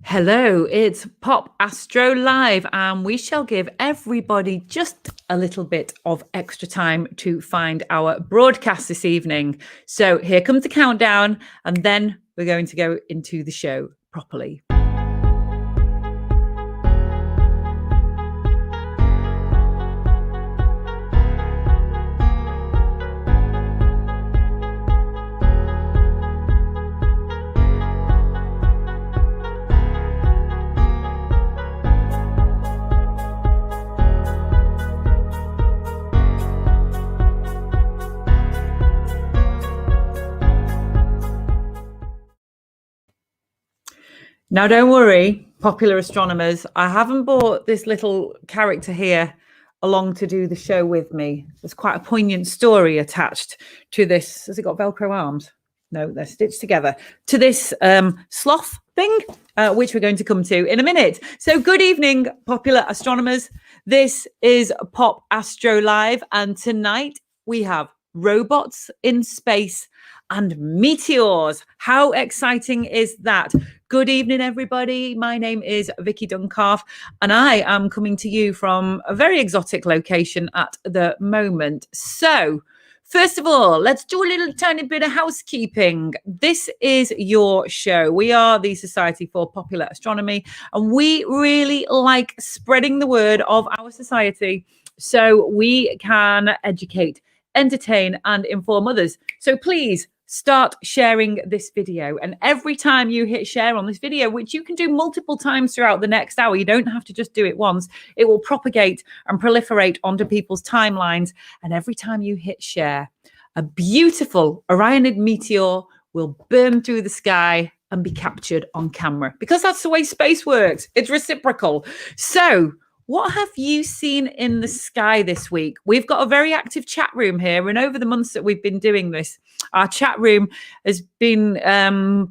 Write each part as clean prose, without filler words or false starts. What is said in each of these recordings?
Hello, it's Pop Astro Live, and we shall give everybody just a little bit of extra time to find our broadcast this evening. So here comes the countdown, and then we're going to go into the show properly. Now, don't worry, popular astronomers. I haven't brought this little character here along to do the show with me. There's quite a poignant story attached to this. Has it got Velcro arms? No, they're stitched together to this sloth thing, which we're going to come to in a minute. So good evening, popular astronomers. This is Pop Astro Live, and tonight we have robots in space and meteors. How exciting is that? Good evening, everybody. My name is Vicky Duncalf, and I am coming to you from a very exotic location at the moment. So, first of all, let's do a little tiny bit of housekeeping. This is your show. We are the Society for Popular Astronomy, and we really like spreading the word of our society so we can educate, entertain, and inform others. So please start sharing this video, and every time you hit share on this video, which you can do multiple times throughout the next hour, you don't have to just do it once, it will propagate and proliferate onto people's timelines. And every time you hit share, a beautiful Orionid meteor will burn through the sky and be captured on camera, because that's the way space works. It's reciprocal. So what have you seen in the sky this week? We've got a very active chat room here, and over the months that we've been doing this, our chat room has been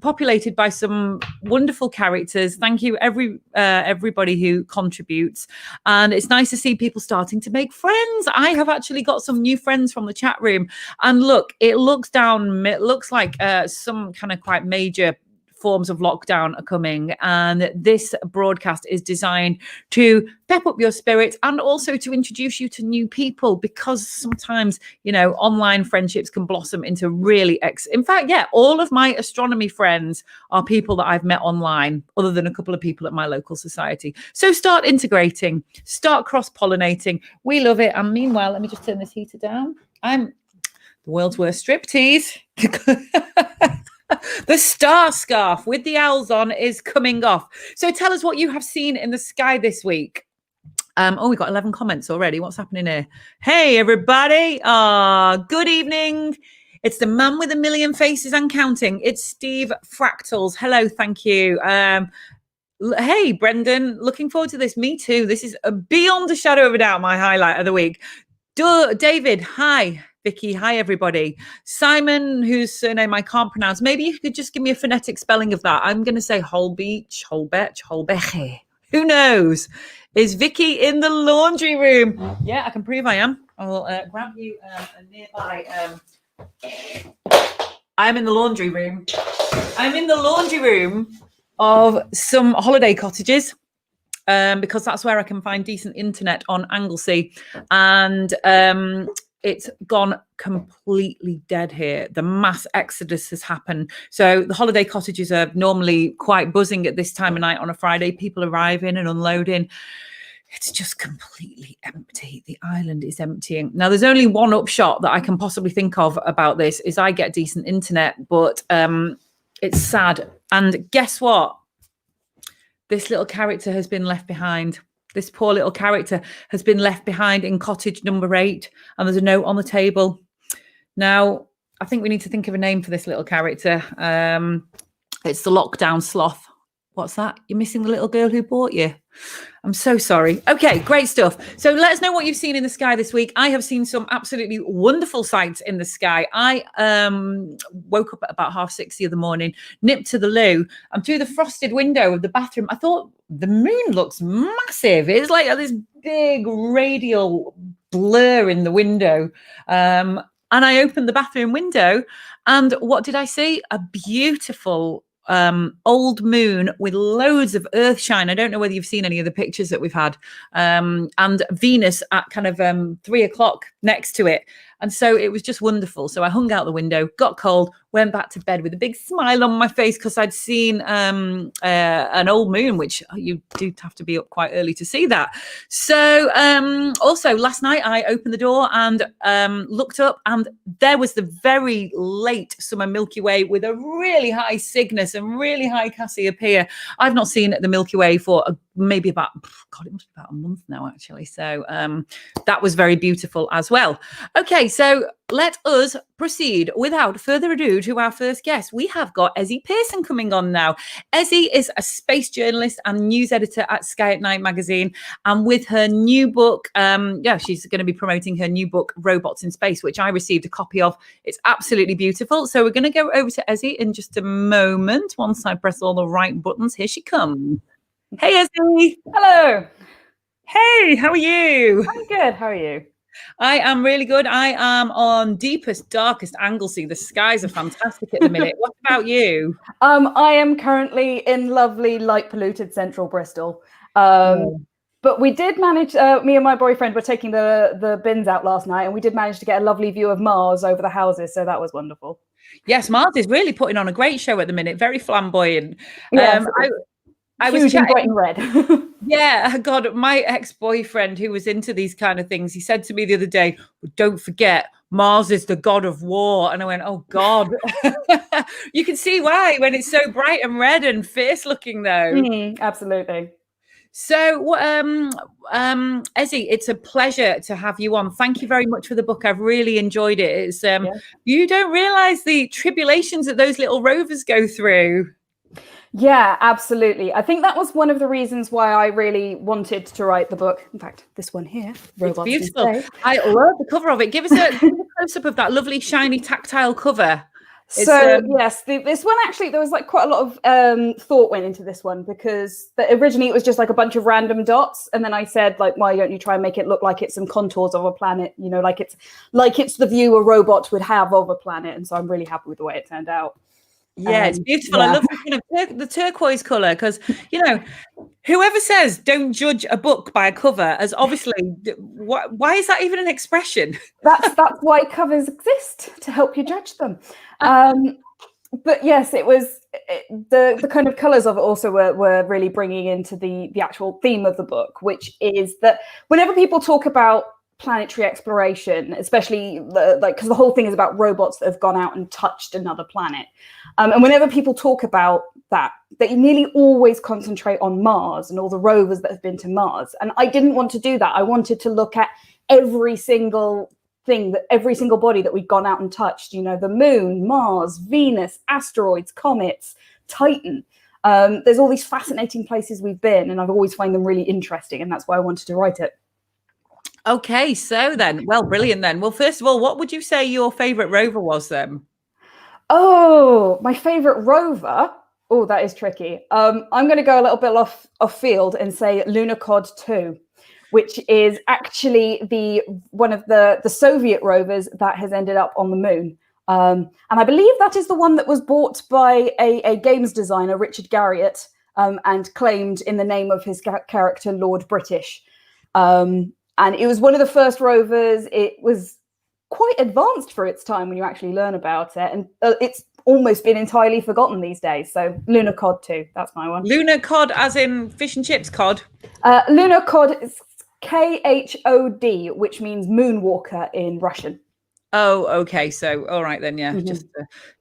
populated by some wonderful characters. Thank you, everybody who contributes, and it's nice to see people starting to make friends. I have actually got some new friends from the chat room, and look, it looks like some kind of quite major forms of lockdown are coming, and this broadcast is designed to pep up your spirits and also to introduce you to new people, because sometimes, online friendships can blossom into really in fact, all of my astronomy friends are people that I've met online, other than a couple of people at my local society. So start integrating, start cross-pollinating. We love it. And meanwhile, let me just turn this heater down. I'm the world's worst striptease. The star scarf with the owls on is coming off. So tell us what you have seen in the sky this week. We got 11 comments already. What's happening here? Hey, everybody. Good evening. It's the man with a million faces and counting. It's Steve Fractals. Hello, thank you. Hey, Brendan, looking forward to this. Me too. This is beyond a shadow of a doubt my highlight of the week. David, hi. Vicky, hi everybody. Simon, whose surname I can't pronounce. Maybe you could just give me a phonetic spelling of that. I'm going to say Holbeach, Holbeche. Who knows? Is Vicky in the laundry room? Yeah, I can prove I am. I'll grab you a nearby. I'm in the laundry room. I'm in the laundry room of some holiday cottages. Because that's where I can find decent internet on Anglesey, and it's gone completely dead here. The mass exodus has happened. So the holiday cottages are normally quite buzzing at this time of night on a Friday. People arriving and unloading. It's just completely empty. The island is emptying. Now, there's only one upshot that I can possibly think of about this, is I get decent internet, but it's sad. And guess what? This little character has been left behind. This poor little character has been left behind in cottage number 8. And there's a note on the table. Now, I think we need to think of a name for this little character. It's the lockdown sloth. What's that? You're missing the little girl who bought you. I'm so sorry. Okay, great stuff. So let us know what you've seen in the sky this week. I have seen some absolutely wonderful sights in the sky. I woke up at about 6:30 the other morning, nipped to the loo, and through the frosted window of the bathroom, I thought the moon looks massive. It's like this big radial blur in the window. And I opened the bathroom window, and what did I see? A beautiful old moon with loads of earth shine. I don't know whether you've seen any of the pictures that we've had, and Venus at kind of 3 o'clock next to it. And so it was just wonderful. So I hung out the window, got cold, went back to bed with a big smile on my face because I'd seen an old moon, which you do have to be up quite early to see that. So also last night I opened the door and looked up, and there was the very late summer Milky Way with a really high Cygnus and really high Cassiopeia. I've not seen the Milky Way for maybe about, God, it must be about a month now, actually. So that was very beautiful as well. Okay, so let us proceed without further ado to our first guest. We have got Ezzy Pearson coming on now. Ezzy is a space journalist and news editor at Sky at Night magazine. And with her new book, she's going to be promoting her new book, Robots in Space, which I received a copy of. It's absolutely beautiful. So we're going to go over to Ezzy in just a moment. Once I press all the right buttons, here she comes. Hey, Ezzy. Hello. Hey, how are you? I'm good. How are you? I am really good. I am on deepest, darkest Anglesey. The skies are fantastic at the minute. What about you? I am currently in lovely, light polluted central Bristol. But we did manage, me and my boyfriend were taking the bins out last night, and we did manage to get a lovely view of Mars over the houses. So that was wonderful. Yes, Mars is really putting on a great show at the minute. Very flamboyant. Yes, I was chatting bright and red. Yeah, God, my ex-boyfriend who was into these kind of things, he said to me the other day, don't forget, Mars is the god of war. And I went, oh, God. You can see why when it's so bright and red and fierce looking, though. Absolutely. So, Ezzy, it's a pleasure to have you on. Thank you very much for the book. I've really enjoyed it. It's You don't realize the tribulations that those little rovers go through. Yeah, absolutely. I think that was one of the reasons why I really wanted to write the book. In fact, this one here, Robots in Space. Beautiful. I love the cover of it. Give us a close-up of that lovely, shiny, tactile cover. Yes, this one actually, there was like quite a lot of thought went into this one, because originally it was just like a bunch of random dots, and then I said, like, why don't you try and make it look like it's some contours of a planet? You know, like it's the view a robot would have of a planet. And so I'm really happy with the way it turned out. Yeah, it's beautiful. Yeah. I love the turquoise color, because whoever says don't judge a book by a cover, as obviously why is that even an expression? That's why covers exist, to help you judge them. But yes, it was the kind of colors of it also were really bringing into the actual theme of the book, which is that whenever people talk about planetary exploration, especially because the whole thing is about robots that have gone out and touched another planet, and whenever people talk about that, they nearly always concentrate on Mars and all the rovers that have been to Mars. And I didn't want to do that. I wanted to look at every single thing, every single body that we'd gone out and touched, the moon, Mars, Venus, asteroids, comets, Titan. There's all these fascinating places we've been, and I've always found them really interesting, and that's why I wanted to write it. Okay, so then, well, brilliant then. Well, first of all, what would you say your favorite rover was then? Oh, my favorite rover? Oh, that is tricky. I'm going to go a little bit off field and say Lunokhod 2, which is actually one of the Soviet rovers that has ended up on the moon. And I believe that is the one that was bought by a games designer, Richard Garriott, and claimed in the name of his character, Lord British. And it was one of the first rovers. It was quite advanced for its time when you actually learn about it. And it's almost been entirely forgotten these days. So Lunokhod 2, that's my one. Lunokhod as in fish and chips cod? Lunokhod is Khod, which means moonwalker in Russian. Oh, okay. So, all right then, yeah. Just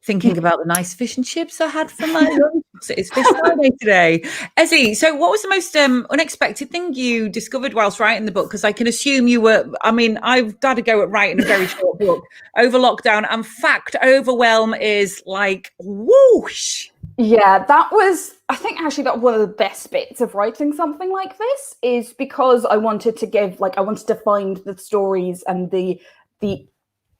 thinking about the nice fish and chips I had for my lunch. It's Fish Friday today. Ezzy, so what was the most unexpected thing you discovered whilst writing the book? Because I can assume you were, I've had to go at writing a very short book over lockdown, and fact overwhelm is like whoosh. Yeah, that was, I think actually that one of the best bits of writing something like this, is because I wanted to find the stories and the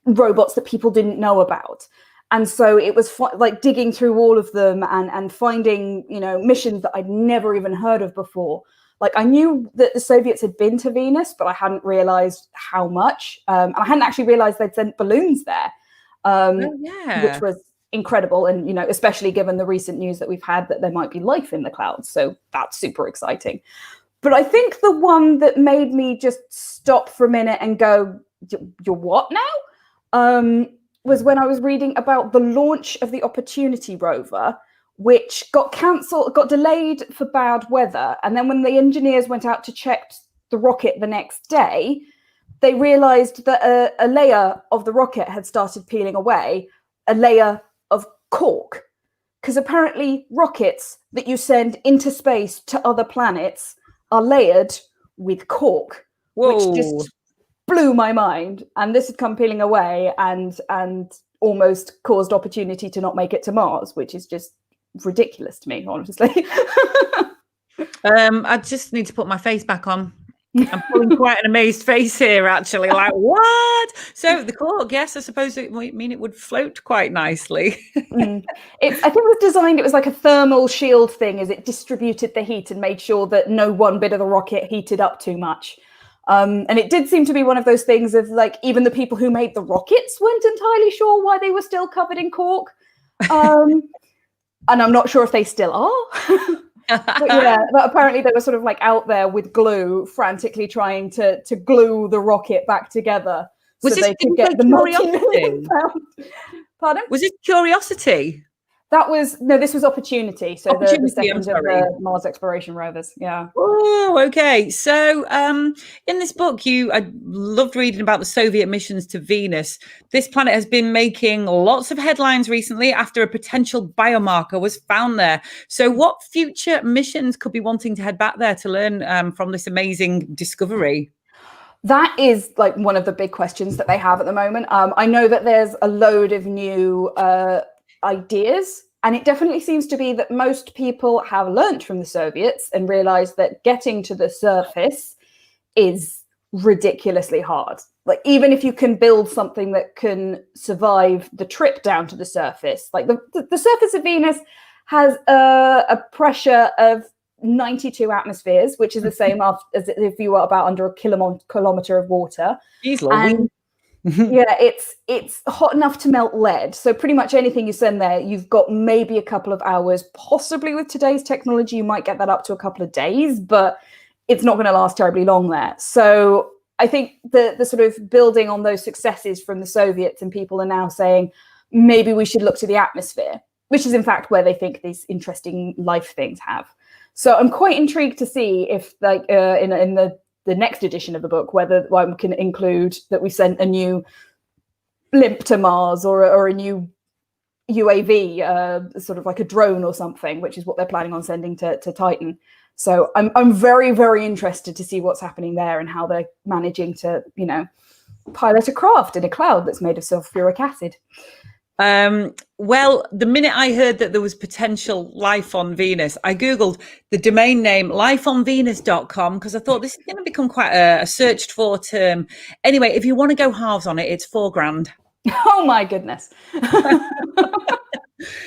robots that people didn't know about. And so it was like digging through all of them and finding, missions that I'd never even heard of before. Like, I knew that the Soviets had been to Venus, but I hadn't realized how much. And I hadn't actually realized they'd sent balloons there, which was incredible. And, you know, especially given the recent news that we've had that there might be life in the clouds. So that's super exciting. But I think the one that made me just stop for a minute and go, you're what now? Was when I was reading about the launch of the Opportunity rover, which got cancelled, got delayed for bad weather. And then when the engineers went out to check the rocket the next day, they realized that a layer of the rocket had started peeling away, a layer of cork. Because apparently rockets that you send into space to other planets are layered with cork, Whoa. which just blew my mind. And this had come peeling away and almost caused Opportunity to not make it to Mars, which is just ridiculous to me, honestly. I just need to put my face back on. I'm pulling quite an amazed face here, actually. Like, what? So the cork, yes, I suppose it might mean it would float quite nicely. I think it was designed, it was like a thermal shield thing, as it distributed the heat and made sure that no one bit of the rocket heated up too much. And it did seem to be one of those things of like, even the people who made the rockets weren't entirely sure why they were still covered in cork. And I'm not sure if they still are. But yeah, but apparently they were sort of like out there with glue, frantically trying to glue the rocket back together so they could get the multi-million pound. Pardon? Was it Curiosity? This was Opportunity. So the second of the Mars exploration rovers. Yeah. Oh, okay. So in this book, I loved reading about the Soviet missions to Venus. This planet has been making lots of headlines recently after a potential biomarker was found there. So what future missions could be wanting to head back there to learn from this amazing discovery? That is like one of the big questions that they have at the moment. I know that there's a load of new ideas, and it definitely seems to be that most people have learnt from the Soviets and realized that getting to the surface is ridiculously hard. Like, even if you can build something that can survive the trip down to the surface, like the surface of Venus has a pressure of 92 atmospheres, which is the same as if you were about under a kilometer of water. And yeah, it's hot enough to melt lead. So pretty much anything you send there, you've got maybe a couple of hours. Possibly with today's technology, you might get that up to a couple of days, but it's not going to last terribly long there. So I think the sort of building on those successes from the Soviets, and people are now saying maybe we should look to the atmosphere, which is in fact where they think these interesting life things have. So I'm quite intrigued to see if, like, in the next edition of the book, whether one can include that we sent a new blimp to Mars or a new UAV, sort of like a drone or something, which is what they're planning on sending to Titan. So I'm very, very interested to see what's happening there and how they're managing to, you know, pilot a craft in a cloud that's made of sulfuric acid. Well, the minute I heard that there was potential life on Venus, I Googled the domain name lifeonvenus.com because I thought this is going to become quite a searched for term. Anyway, if you want to go halves on it, it's $4,000. Oh my goodness.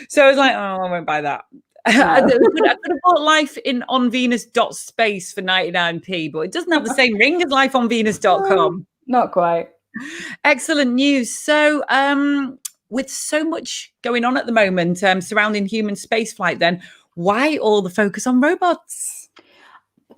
So I was like, oh, I won't buy that. No. I could have bought life on Venus.space for 99p, but it doesn't have the same ring as lifeonvenus.com. Not quite. Excellent news. So, with so much going on at the moment surrounding human spaceflight, then why all the focus on robots?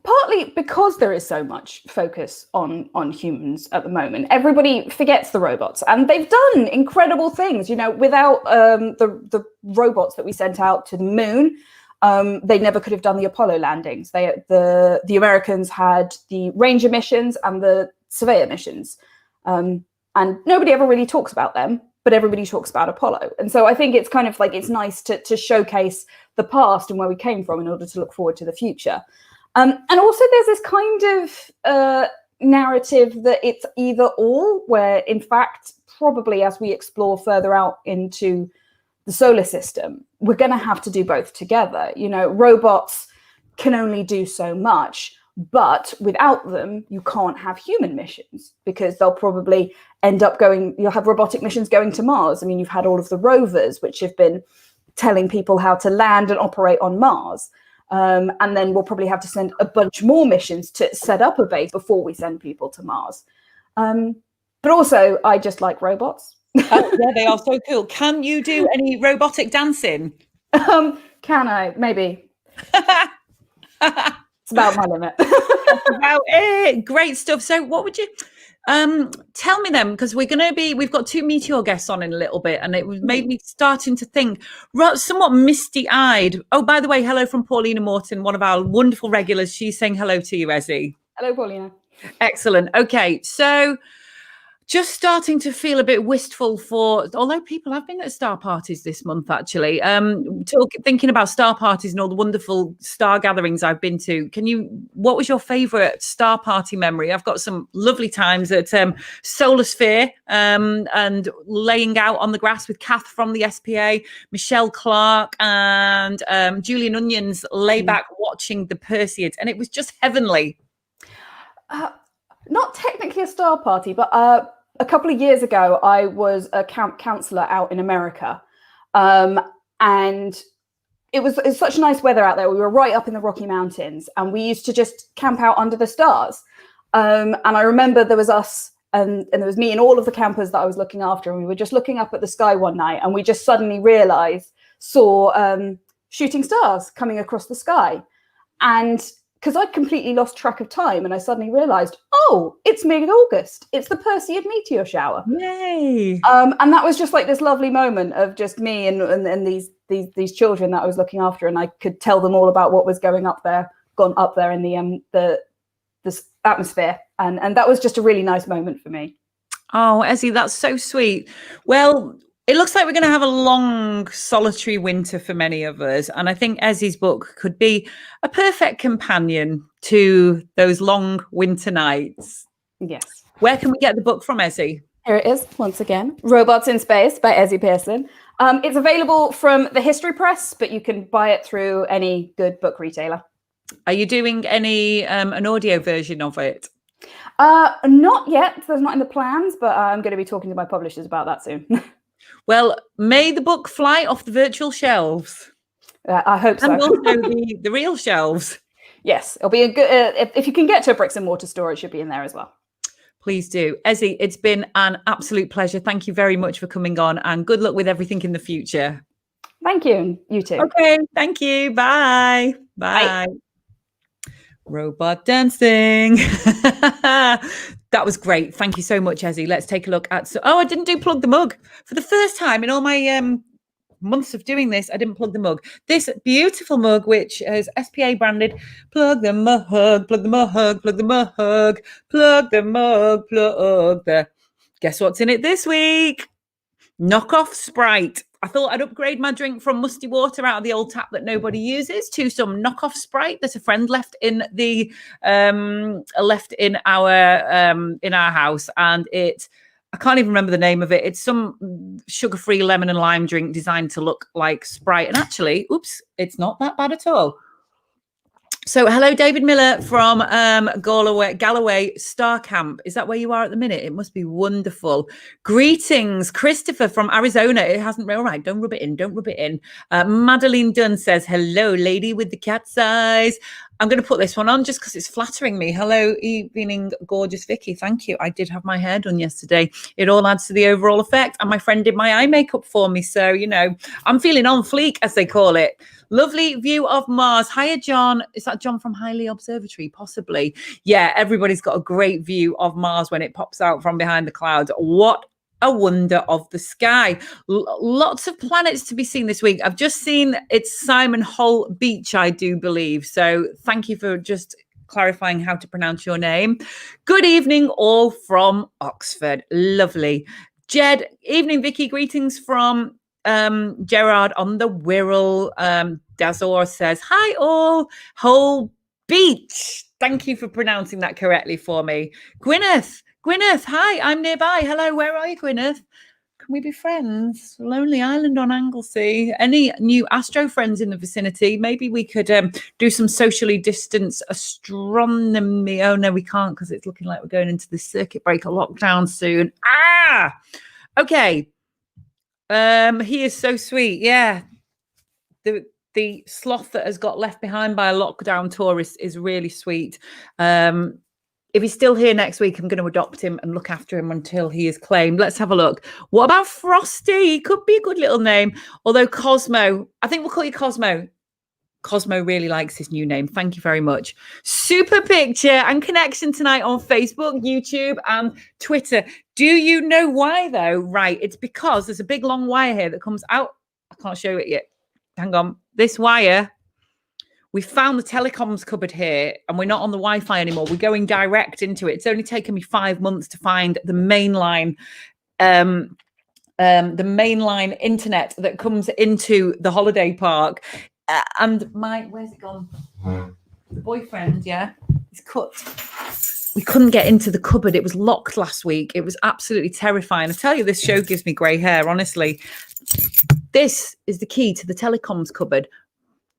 Partly because there is so much focus on humans at the moment. Everybody forgets the robots, and they've done incredible things. You know, without the robots that we sent out to the moon, they never could have done the Apollo landings. The Americans had the Ranger missions and the Surveyor missions, and nobody ever really talks about them. But everybody talks about Apollo. And so I think it's kind of like, it's nice to showcase the past and where we came from in order to look forward to the future. And also there's this kind of narrative that it's either or, where in fact, probably as we explore further out into the solar system, we're going to have to do both together. You know, robots can only do so much, but without them, you can't have human missions, because they'll probably end up you'll have robotic missions going to Mars. I mean, you've had all of the rovers, which have been telling people how to land and operate on Mars. And then we'll probably have to send a bunch more missions to set up a base before we send people to Mars. But also, I just like robots. Oh, yeah, they are so cool. Can you do any robotic dancing? Can I? Maybe. It's about my limit. That's about it. Great stuff. So what would you tell me then, because we've got 2 meteor guests on in a little bit, and it made me starting to think somewhat misty-eyed. Oh, by the way, hello from Paulina Morton, one of our wonderful regulars. She's saying hello to you, Ezzy. Hello, Paulina. Excellent. Okay, so just starting to feel a bit wistful although people have been at star parties this month, actually, thinking about star parties and all the wonderful star gatherings I've been to. What was your favorite star party memory? I've got some lovely times at Solar Sphere and laying out on the grass with Kath from the SPA, Michelle Clark and Julian Onions lay back watching the Perseids, and it was just heavenly. Not technically a star party, but a couple of years ago, I was a camp counselor out in America. And it was such nice weather out there. We were right up in the Rocky Mountains, and we used to just camp out under the stars. And I remember there was us and there was me and all of the campers that I was looking after. And we were just looking up at the sky one night, and we just suddenly saw shooting stars coming across the sky. And because I'd completely lost track of time, and I suddenly realized, oh, it's mid-August. It's the Perseid meteor shower. Yay! And that was just like this lovely moment of just me and these children that I was looking after, and I could tell them all about what was gone up there in the atmosphere, and that was just a really nice moment for me. Oh, Ezzy, that's so sweet. Well, it looks like we're going to have a long, solitary winter for many of us. And I think Ezzy's book could be a perfect companion to those long winter nights. Yes. Where can we get the book from, Ezzy? Here it is, once again. Robots in Space by Ezzy Pearson. It's available from the History Press, but you can buy it through any good book retailer. Are you doing an audio version of it? Not yet. There's not in the plans, but I'm going to be talking to my publishers about that soon. Well, may the book fly off the virtual shelves. I hope so. And also the real shelves. Yes, it'll be a good. If you can get to a bricks and mortar store, it should be in there as well. Please do. Ezzy, it's been an absolute pleasure. Thank you very much for coming on, and good luck with everything in the future. Thank you. And you too. Okay, thank you. Bye. Bye. Robot dancing. That was great. Thank you so much, Ezzy. Let's take a look at... I didn't do plug the mug. For the first time in all my months of doing this, I didn't plug the mug. This beautiful mug, which is SPA branded, plug the mug, plug the mug, plug the mug, plug the mug, plug the... Guess what's in it this week? Knockoff Sprite. I thought I'd upgrade my drink from musty water out of the old tap that nobody uses to some knockoff Sprite that a friend left in our house, and I can't even remember the name of it. It's some sugar-free lemon and lime drink designed to look like Sprite, and actually, oops, it's not that bad at all. So hello, David Miller from Galloway Star Camp. Is that where you are at the minute? It must be wonderful. Greetings, Christopher from Arizona. It hasn't... All right, don't rub it in. Don't rub it in. Madeline Dunn says, hello, lady with the cat's eyes. I'm going to put this one on just because it's flattering me. Hello, evening, gorgeous Vicky. Thank you. I did have my hair done yesterday. It all adds to the overall effect. And my friend did my eye makeup for me. So, I'm feeling on fleek, as they call it. Lovely view of Mars. Hiya, John. Is that John from Highley Observatory? Possibly. Yeah, everybody's got a great view of Mars when it pops out from behind the clouds. What a wonder of the sky. Lots of planets to be seen this week. I've just seen it's Simon Hull Beach, I do believe. So thank you for just clarifying how to pronounce your name. Good evening, all from Oxford. Lovely. Jed, evening, Vicky. Greetings from Gerard on the Wirral. Dazor says, hi, all. Hull Beach. Thank you for pronouncing that correctly for me. Gwyneth, hi, I'm nearby. Hello, where are you, Gwyneth? Can we be friends? Lonely Island on Anglesey. Any new Astro friends in the vicinity? Maybe we could do some socially distanced astronomy. Oh, no, we can't because it's looking like we're going into the circuit breaker lockdown soon. Okay. He is so sweet. Yeah. The sloth that has got left behind by a lockdown tourist is really sweet. if he's still here next week, I'm going to adopt him and look after him until he is claimed. Let's have a look. What about Frosty? He could be a good little name. Although Cosmo, I think we'll call you Cosmo. Cosmo really likes his new name. Thank you very much. Super picture and connection tonight on Facebook, YouTube, and Twitter. Do you know why, though? Right. It's because there's a big long wire here that comes out. I can't show it yet. Hang on. This wire, we found the telecoms cupboard here, and we're not on the Wi-Fi anymore. We're going direct into it. It's only taken me 5 months to find the mainline internet that comes into the holiday park. And where's it gone? The boyfriend, yeah, he's cut. We couldn't get into the cupboard. It was locked last week. It was absolutely terrifying. I tell you, this show gives me grey hair, honestly. This is the key to the telecoms cupboard.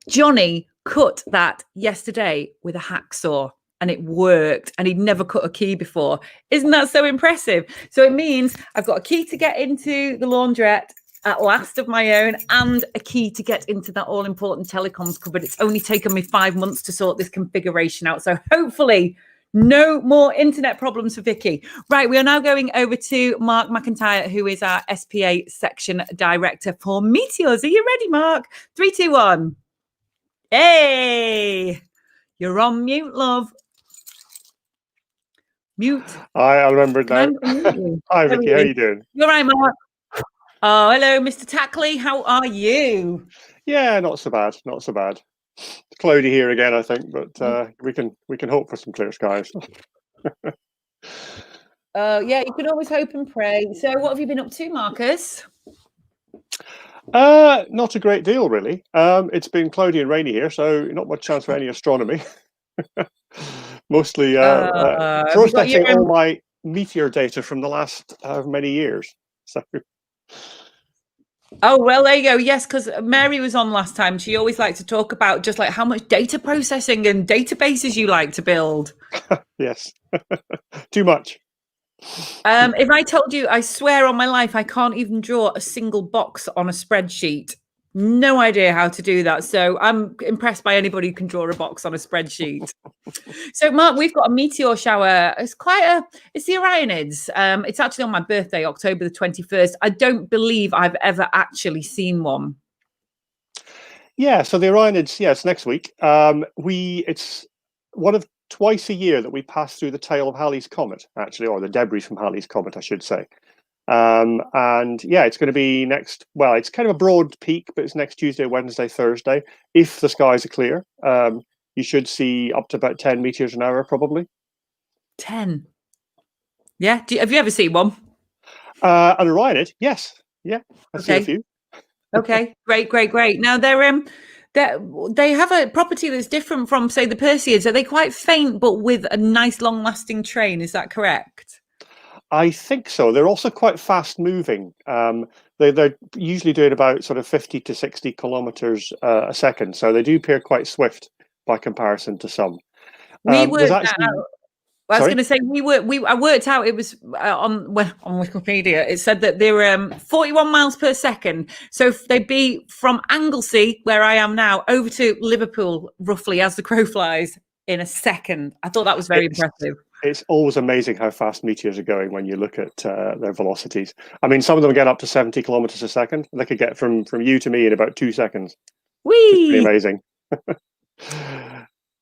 Johnny cut that yesterday with a hacksaw, and it worked, and he'd never cut a key before. Isn't that so impressive? So it means I've got a key to get into the laundrette at last of my own, and a key to get into that all-important telecoms cupboard. It's only taken me 5 months to sort this configuration out. So hopefully no more internet problems for Vicky. Right, we are now going over to Mark McIntyre, who is our SPA section director for Meteors. Are you ready, Mark? 3, 2, 1. Hey, you're on mute, love. Mute. I remembered now. Hi, Vicky. How are you doing? You're right, Mark. Oh, hello, Mr. Tackley. How are you? Yeah, not so bad. Not so bad. It's cloudy here again, I think, but we can hope for some clear skies. Yeah, you can always hope and pray. So, what have you been up to, Marcus? Not a great deal, really. It's been cloudy and rainy here, so not much chance for any astronomy. Mostly processing all my meteor data from the last many years. So. Oh, well, there you go. Yes, because Mary was on last time. She always liked to talk about just like how much data processing and databases you like to build. Yes, too much. If I told you, I swear on my life, I can't even draw a single box on a spreadsheet. No idea how to do that. So I'm impressed by anybody who can draw a box on a spreadsheet. So, Mark, we've got a meteor shower. It's the Orionids. It's actually on my birthday, October the 21st. I don't believe I've ever actually seen one. Yeah, so the Orionids, it's next week. It's one of twice a year that we pass through the tail of Halley's Comet, actually, or the debris from Halley's Comet, I should say. And yeah, it's going to be next. Well, it's kind of a broad peak, but it's next Tuesday, Wednesday, Thursday. If the skies are clear, you should see up to about 10 meteors an hour, probably. 10. Yeah. Have you ever seen one? An Orionid, yes. Yeah, I've seen a few. Okay, great. Now they have a property that's different from, say, the Perseids. Are they quite faint, but with a nice, long-lasting train? Is that correct? I think so. They're also quite fast moving. They're usually doing about sort of 50 to 60 kilometers a second. So they do appear quite swift by comparison to some. I was going to say I worked out it was on Wikipedia. It said that they're 41 miles per second. So if they'd be from Anglesey, where I am now, over to Liverpool, roughly as the crow flies, in a second. I thought that was very impressive. It's always amazing how fast meteors are going when you look at their velocities. I mean, some of them get up to 70 kilometers a second. They could get from you to me in about 2 seconds. Whee! Pretty amazing.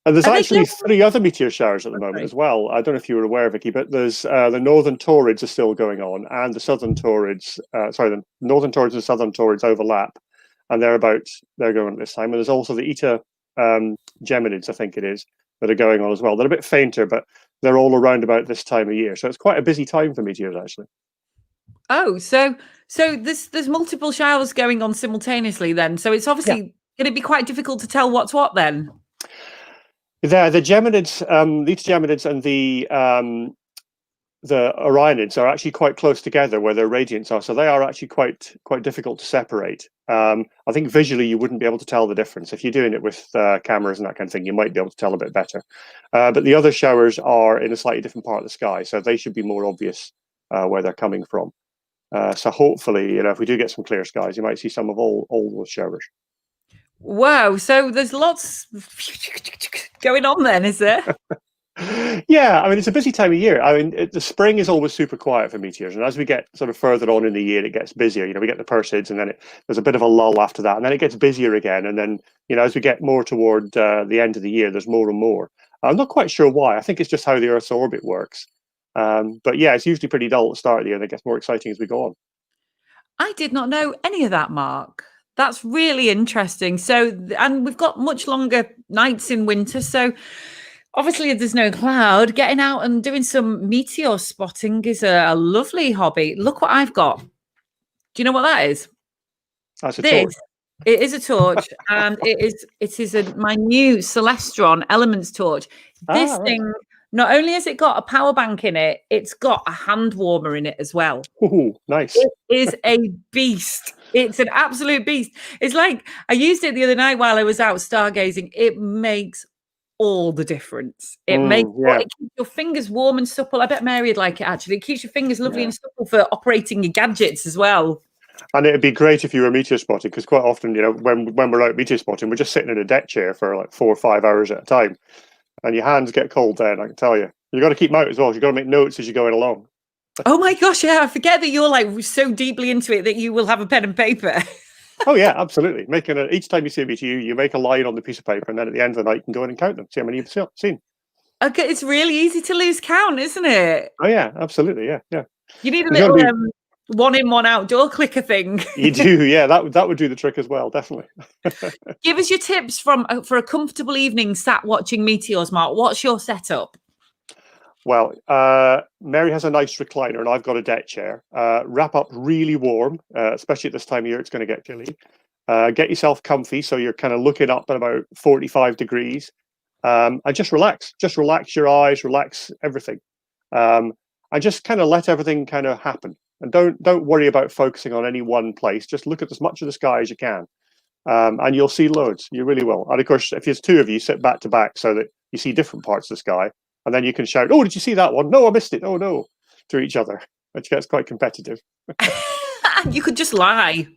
And there's actually 3 other meteor showers at the moment as well. I don't know if you were aware, Vicky, but there's the northern Taurids are still going on, and the southern Taurids, the northern Taurids and southern Taurids overlap, and they're going at this time. And there's also the Eta Geminids, I think it is, that are going on as well. They're a bit fainter, but they're all around about this time of year. So it's quite a busy time for meteors, actually. Oh, so there's multiple showers going on simultaneously then. So it's obviously going to be quite difficult to tell what's what then. The Geminids, the Eta Geminids and the Orionids are actually quite close together where their radiants are. So they are actually quite difficult to separate. I think visually you wouldn't be able to tell the difference. If you're doing it with cameras and that kind of thing, you might be able to tell a bit better. But the other showers are in a slightly different part of the sky, so they should be more obvious where they're coming from. So hopefully, if we do get some clear skies, you might see some of all those showers. Wow, so there's lots going on then, is there? Yeah, I mean, it's a busy time of year. I mean, the spring is always super quiet for meteors, and as we get sort of further on in the year, it gets busier. You know, we get the Perseids, and then there's a bit of a lull after that, and then it gets busier again. And then, you know, as we get more toward the end of the year, there's more and more. I'm not quite sure why. I think it's just how the Earth's orbit works. But yeah, it's usually pretty dull at the start of the year, and it gets more exciting as we go on. I did not know any of that, Mark. That's really interesting. So, and we've got much longer nights in winter. So, obviously, if there's no cloud, getting out and doing some meteor spotting is a lovely hobby. Look what I've got. Do you know what that is? That's a torch. It is a torch, and it is my new Celestron Elements torch. This right. thing, not only has it got a power bank in it, it's got a hand warmer in it as well. Ooh, nice. It is a beast. It's an absolute beast. It's like I used it the other night while I was out stargazing. It makes all the difference. It it keeps your fingers warm and supple. I bet Mary would like it actually. It keeps your fingers lovely and supple for operating your gadgets as well. And it'd be great if you were meteor spotting, because quite often, you know, when we're out meteor spotting, we're just sitting in a deck chair for like 4 or 5 hours at a time, and your hands get cold then. I can tell you. You got to keep them out as well. You got to make notes as you're going along. Oh my gosh, yeah! I forget that you're like so deeply into it that you will have a pen and paper. Oh yeah, absolutely. Each time you see a meteor, you make a line on the piece of paper, and then at the end of the night, you can go in and count them. See how many you've seen. Okay, it's really easy to lose count, isn't it? Oh yeah, absolutely. Yeah. You need a little one in, one out door clicker thing. You do, yeah. That would do the trick as well, definitely. Give us your tips for a comfortable evening sat watching meteors, Mark. What's your setup? Well, Mary has a nice recliner, and I've got a deck chair. Wrap up really warm, especially at this time of year. It's going to get chilly. Get yourself comfy, so you're kind of looking up at about 45 degrees, and just relax. Just relax your eyes, relax everything, and just kind of let everything kind of happen. And don't worry about focusing on any one place. Just look at as much of the sky as you can, and you'll see loads. You really will. And of course, if there's two of you, sit back to back so that you see different parts of the sky. And then you can shout, "Oh, did you see that one? No, I missed it. Oh, no," to each other, which gets quite competitive. You could just lie.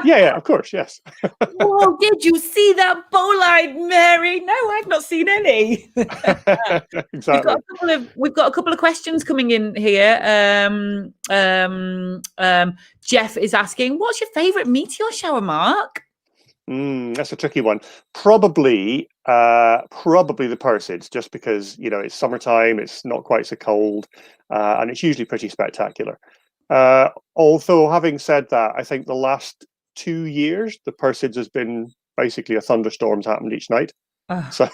Yeah, of course, yes. Whoa, did you see that bowline, Mary? No, I've not seen any. Exactly. We've got a couple of questions coming in here. Jeff is asking, what's your favourite meteor shower, Mark? That's a tricky one. Probably the Perseids, just because, you know, it's summertime, it's not quite so cold, and it's usually pretty spectacular. Although, having said that, I think the last 2 years, the Perseids has been basically a thunderstorm's happened each night. So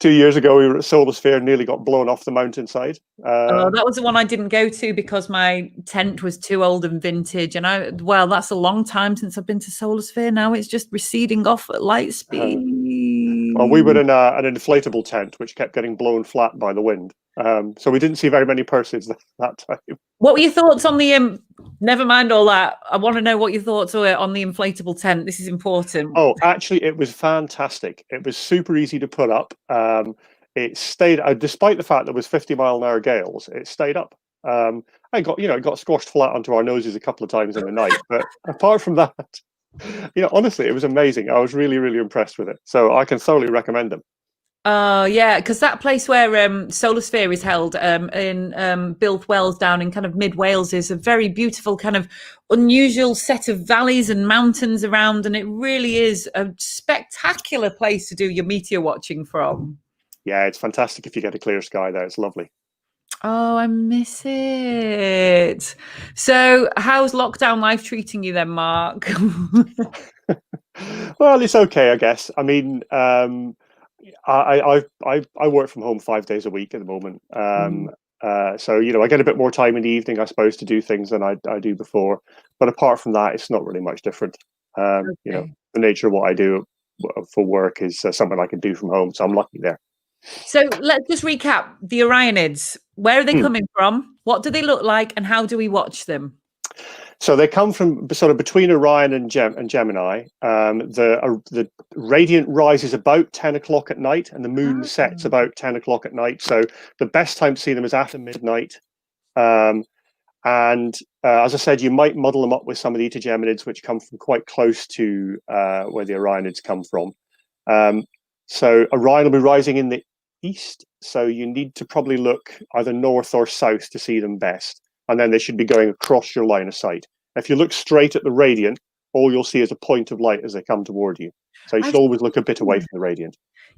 2 years ago, we were at Solar Sphere, nearly got blown off the mountainside. That was the one I didn't go to because my tent was too old and vintage. And that's a long time since I've been to Solar Sphere. Now it's just receding off at light speed. Well, we were in an inflatable tent, which kept getting blown flat by the wind. So we didn't see very many Perseids that time. What were your thoughts on the never mind all that. I want to know what your thoughts were on the inflatable tent. This is important. Oh, actually, it was fantastic. It was super easy to put up. It stayed, despite the fact there was 50-mile-an-hour gales, it stayed up. It got squashed flat onto our noses a couple of times in the night. But apart from that, honestly, it was amazing. I was really, really impressed with it. So I can thoroughly recommend them. Oh, yeah, because that place where Solar Sphere is held in Bilth Wells down in kind of mid-Wales is a very beautiful kind of unusual set of valleys and mountains around, and it really is a spectacular place to do your meteor watching from. Yeah, it's fantastic if you get a clear sky there. It's lovely. Oh, I miss it. So how's lockdown life treating you then, Mark? Well, it's okay, I guess. I mean, I work from home 5 days a week at the moment. So, I get a bit more time in the evening, I suppose, to do things than I do before. But apart from that, it's not really much different. The nature of what I do for work is something I can do from home. So I'm lucky there. So let's just recap the Orionids. Where are they coming from? What do they look like? And how do we watch them? So they come from sort of between Orion and Gemini. The radiant rises about 10 o'clock at night, and the moon sets about 10 o'clock at night. So the best time to see them is after midnight. As I said, you might muddle them up with some of the Eta Geminids, which come from quite close to where the Orionids come from. So Orion will be rising in the east, so you need to probably look either north or south to see them best, and then they should be going across your line of sight. If you look straight at the radiant, all you'll see is a point of light as they come toward you. So you should always look a bit away from the radiant.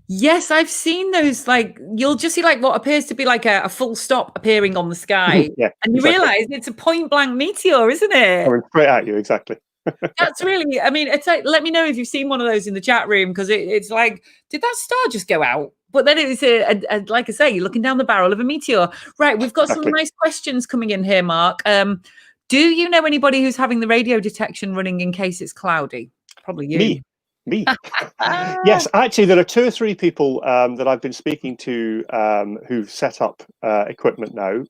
Yes, I've seen those. Like, you'll just see like what appears to be like a full stop appearing on the sky, Yeah, and you realize it's a point blank meteor, isn't it? Coming straight at you, exactly. That's really, I mean, it's like, let me know if you've seen one of those in the chat room, because it's like, did that star just go out? But then it's like I say, you're looking down the barrel of a meteor. Right, we've got some nice questions coming in here, Mark. Do you know anybody who's having the radio detection running in case it's cloudy? Probably you. Me. Yes, actually, there are 2 or 3 people that I've been speaking to who've set up equipment now.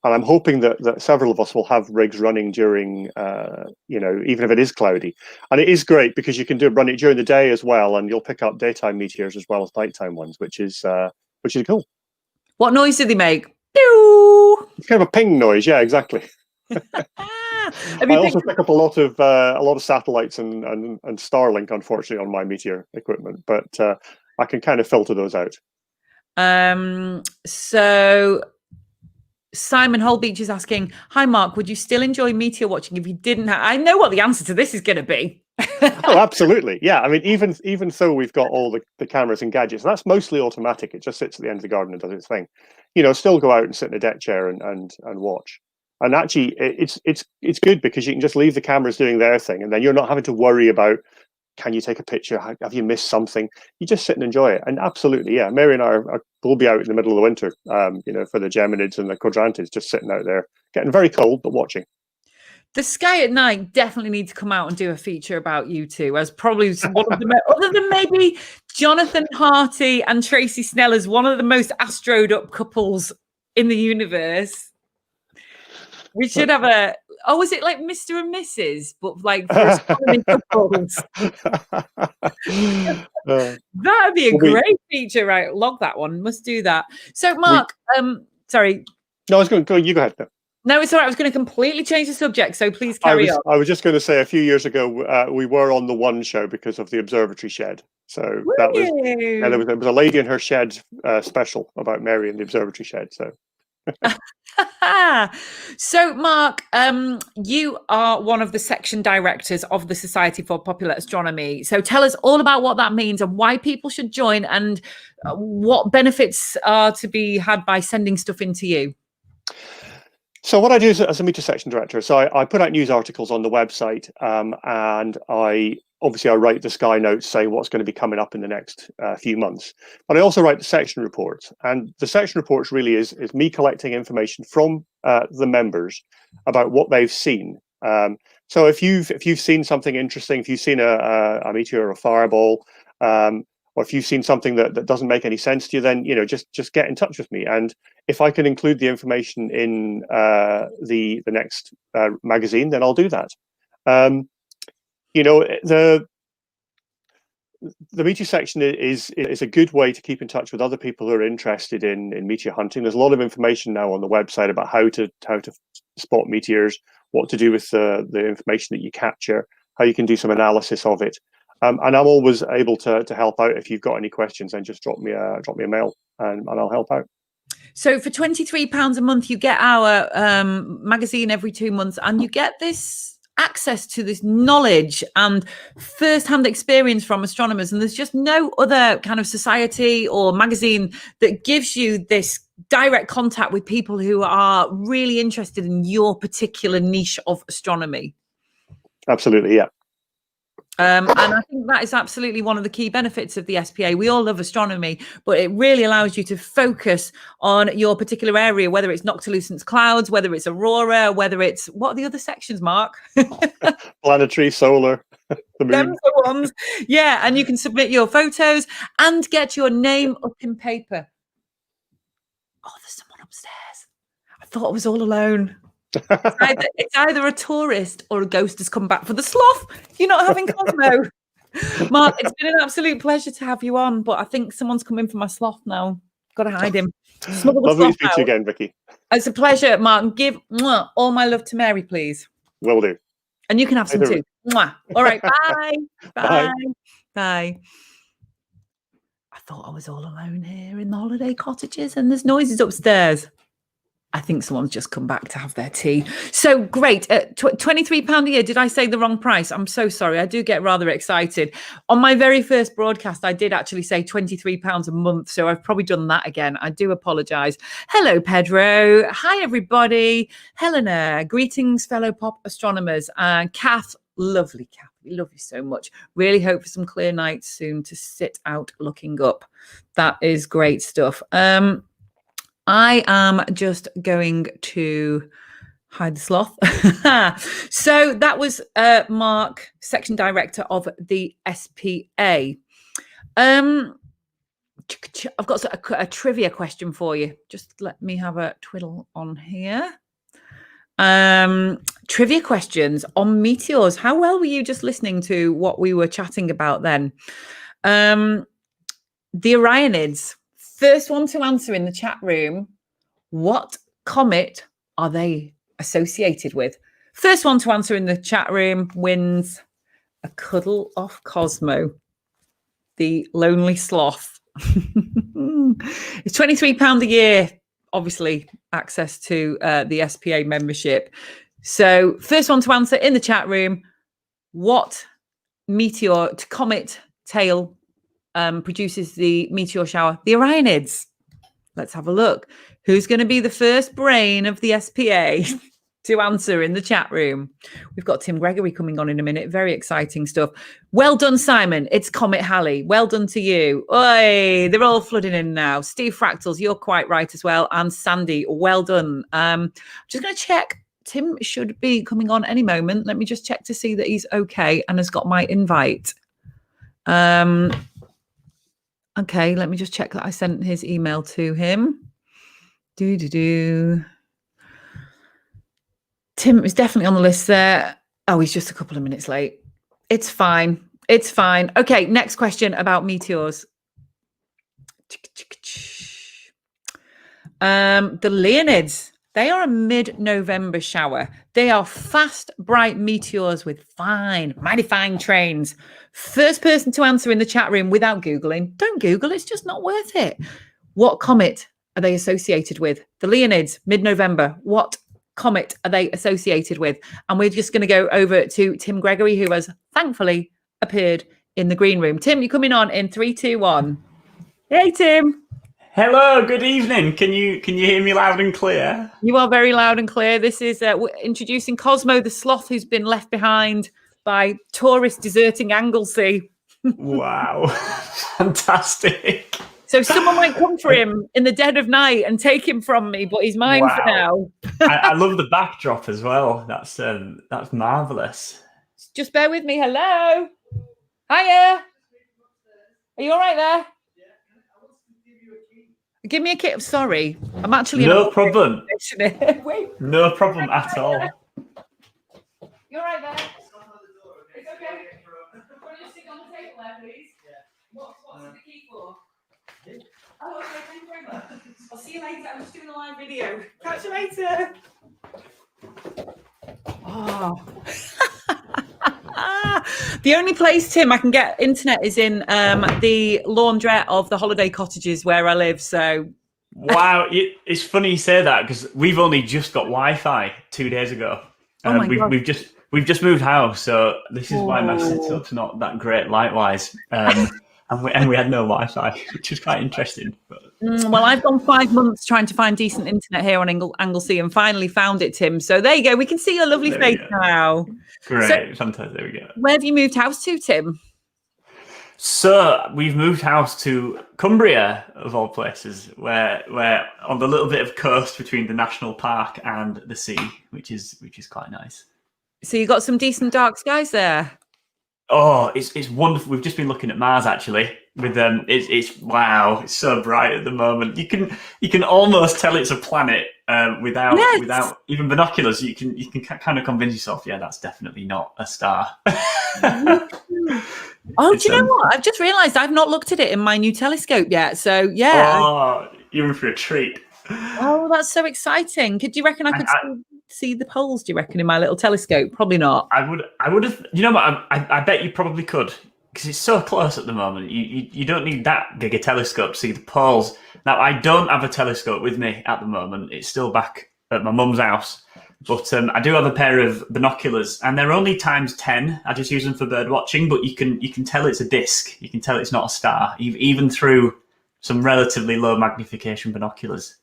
And I'm hoping that several of us will have rigs running during, even if it is cloudy. And it is great because you can run it during the day as well, and you'll pick up daytime meteors as well as nighttime ones, which is cool. What noise do they make? Pew! It's kind of a ping noise, yeah, exactly. I also pick up a lot of satellites and Starlink, unfortunately, on my meteor equipment, but I can kind of filter those out. So Simon Holbeach is asking, hi Mark, would you still enjoy meteor watching if you didn't have... I know what the answer to this is going to be. Oh, absolutely. Yeah, I mean, even so, we've got all the cameras and gadgets, and that's mostly automatic. It just sits at the end of the garden and does its thing. Still go out and sit in a deck chair and watch. And actually, it's good because you can just leave the cameras doing their thing, and then you're not having to worry about, can you take a picture? Have you missed something? You just sit and enjoy it. And absolutely, yeah, Mary and I will be out in the middle of the winter, for the Geminids and the Quadrantids, just sitting out there, getting very cold, but watching. The Sky at Night definitely need to come out and do a feature about you two, as probably one of the other than maybe Jonathan Harty and Tracy Snell, as one of the most astroed up couples in the universe. We should have is it like Mr. and Mrs., but like for astronomy couples? That'd be a great feature, right? Log that one. Must do that. So, Mark, sorry. No, I was going to go. You go ahead now. No, it's all right. I was going to completely change the subject, so please carry on. I was just going to say, a few years ago, we were on the One show because of the observatory shed. So that was, there was a lady in her shed special about Mary and the observatory shed. So. So, Mark, you are one of the section directors of the Society for Popular Astronomy. So tell us all about what that means and why people should join, and what benefits are to be had by sending stuff into you. So what I do as a meteor section director, so I put out news articles on the website, and I write the Sky Notes saying what's going to be coming up in the next few months. But I also write the section reports, and the section reports really is me collecting information from the members about what they've seen. So if you've seen something interesting, if you've seen a meteor or a fireball, or if you've seen something that doesn't make any sense to you, then just get in touch with me. And if I can include the information in the next magazine, then I'll do that. The meteor section is a good way to keep in touch with other people who are interested in meteor hunting. There's a lot of information now on the website about how to spot meteors, what to do with the information that you capture, how you can do some analysis of it. And I'm always able to help out. If you've got any questions, then just drop me a mail and I'll help out. So for £23 a month, you get our magazine every 2 months, and you get this access to this knowledge and first-hand experience from astronomers. And there's just no other kind of society or magazine that gives you this direct contact with people who are really interested in your particular niche of astronomy. Absolutely, yeah. And I think that is absolutely one of the key benefits of the SPA. We all love astronomy, but it really allows you to focus on your particular area, whether it's noctilucent clouds, whether it's aurora, whether it's, what are the other sections, Mark? Planetary, solar, the moon. Them the ones. Yeah, and you can submit your photos and get your name up in paper. Oh, there's someone upstairs. I thought I was all alone. It's either a tourist or a ghost has come back for the sloth. You're not having Cosmo. Mark, it's been an absolute pleasure to have you on, but I think someone's come in for my sloth now. Got to hide him. Lovely to speak to you again, Vicky. It's a pleasure, Mark. Give all my love to Mary, please. Will do. And you can have some too. All right, bye. Bye. Bye. Bye. thought I was all alone here in the holiday cottages and there's noises upstairs. I think someone's just come back to have their tea. So great. £23 a year. Did I say the wrong price? I'm so sorry. I do get rather excited. On my very first broadcast, I did actually say £23 a month. So I've probably done that again. I do apologise. Hello, Pedro. Hi, everybody. Helena. Greetings, fellow pop astronomers. And Kath. Lovely, Kath. We love you so much. Really hope for some clear nights soon to sit out looking up. That is great stuff. I am just going to hide the sloth. So that was Mark, section director of the SPA. I've got a trivia question for you. Just let me have a twiddle on here. Trivia questions on meteors. How well were you just listening to what we were chatting about then? The Orionids. First one to answer in the chat room, what comet are they associated with? First one to answer in the chat room wins a cuddle off Cosmo, the lonely sloth. It's £23 a year, obviously, access to the SPA membership. So first one to answer in the chat room, what meteor, comet tail produces the meteor shower? The Orionids. Let's have a look. Who's going to be the first brain of the SPA to answer in the chat room? We've got Tim Gregory coming on in a minute. Very exciting stuff. Well done, Simon. It's Comet Halley. Well done to you. Oi, they're all flooding in now. Steve Fractals, you're quite right as well. And Sandy, well done. Just going to check. Tim should be coming on any moment. Let me just check to see that he's okay and has got my invite. Okay, let me just check that I sent his email to him. Tim is definitely on the list there. Oh, he's just a couple of minutes late. It's fine. It's fine. Okay, next question about meteors. The Leonids. They are a mid-November shower. They are fast, bright meteors with mighty fine trains. First person to answer in the chat room without Googling. Don't Google, it's just not worth it. What comet are they associated with? The Leonids, mid-November. What comet are they associated with? And we're just going to go over to Tim Gregory, who has thankfully appeared in the green room. Tim, you're coming on in 3, 2, 1. Hey, Tim. Hello, good evening. Can you hear me loud and clear? You are very loud and clear. This is introducing Cosmo the sloth, who's been left behind by tourists deserting Anglesey. Wow, fantastic. So someone might come for him in the dead of night and take him from me, but he's mine for now. I love the backdrop as well. That's marvelous. Just bear with me. Hello. Hiya. Are you all right there? Give me a kit. Sorry, I'm actually no problem. Wait. No problem at all. You're right there. It's okay. Can you just sit on the table there, please? Yeah. What's the key for? Oh, okay. Thank you very much. I'll see you later. I'm just doing a live video. Catch you later. Oh. The only place, Tim, I can get internet is in the laundrette of the holiday cottages where I live. So, wow, it's funny you say that because we've only just got Wi-Fi 2 days ago. We've just moved house, so this is why my setup's not that great light-wise. And we had no Wi-Fi, which was quite interesting. Well, I've gone 5 months trying to find decent internet here on Anglesey and finally found it, Tim. So there you go. We can see your lovely face now. Great. So, Sometimes there we go. Where have you moved house to, Tim? So we've moved house to Cumbria, of all places, where on the little bit of coast between the national park and the sea, which is quite nice. So you got some decent dark skies there. Oh, it's wonderful. We've just been looking at Mars actually. With it's wow, it's so bright at the moment. You can almost tell it's a planet without even binoculars. You can kind of convince yourself, yeah, that's definitely not a star. Oh, do you know what? I've just realised I've not looked at it in my new telescope yet. So yeah. Oh, you're in for a treat. Oh, that's so exciting. Could you reckon I could see the poles, do you reckon, in my little telescope? Probably not. I would have, you know what, I bet you probably could. it's so close at the moment. You don't need that big a telescope to see the poles. Now, I don't have a telescope with me at the moment. It's still back at my mum's house. But I do have a pair of binoculars, and they're only times 10. I just use them for bird watching, but you can tell it's a disc. You can tell it's not a star, even through some relatively low magnification binoculars.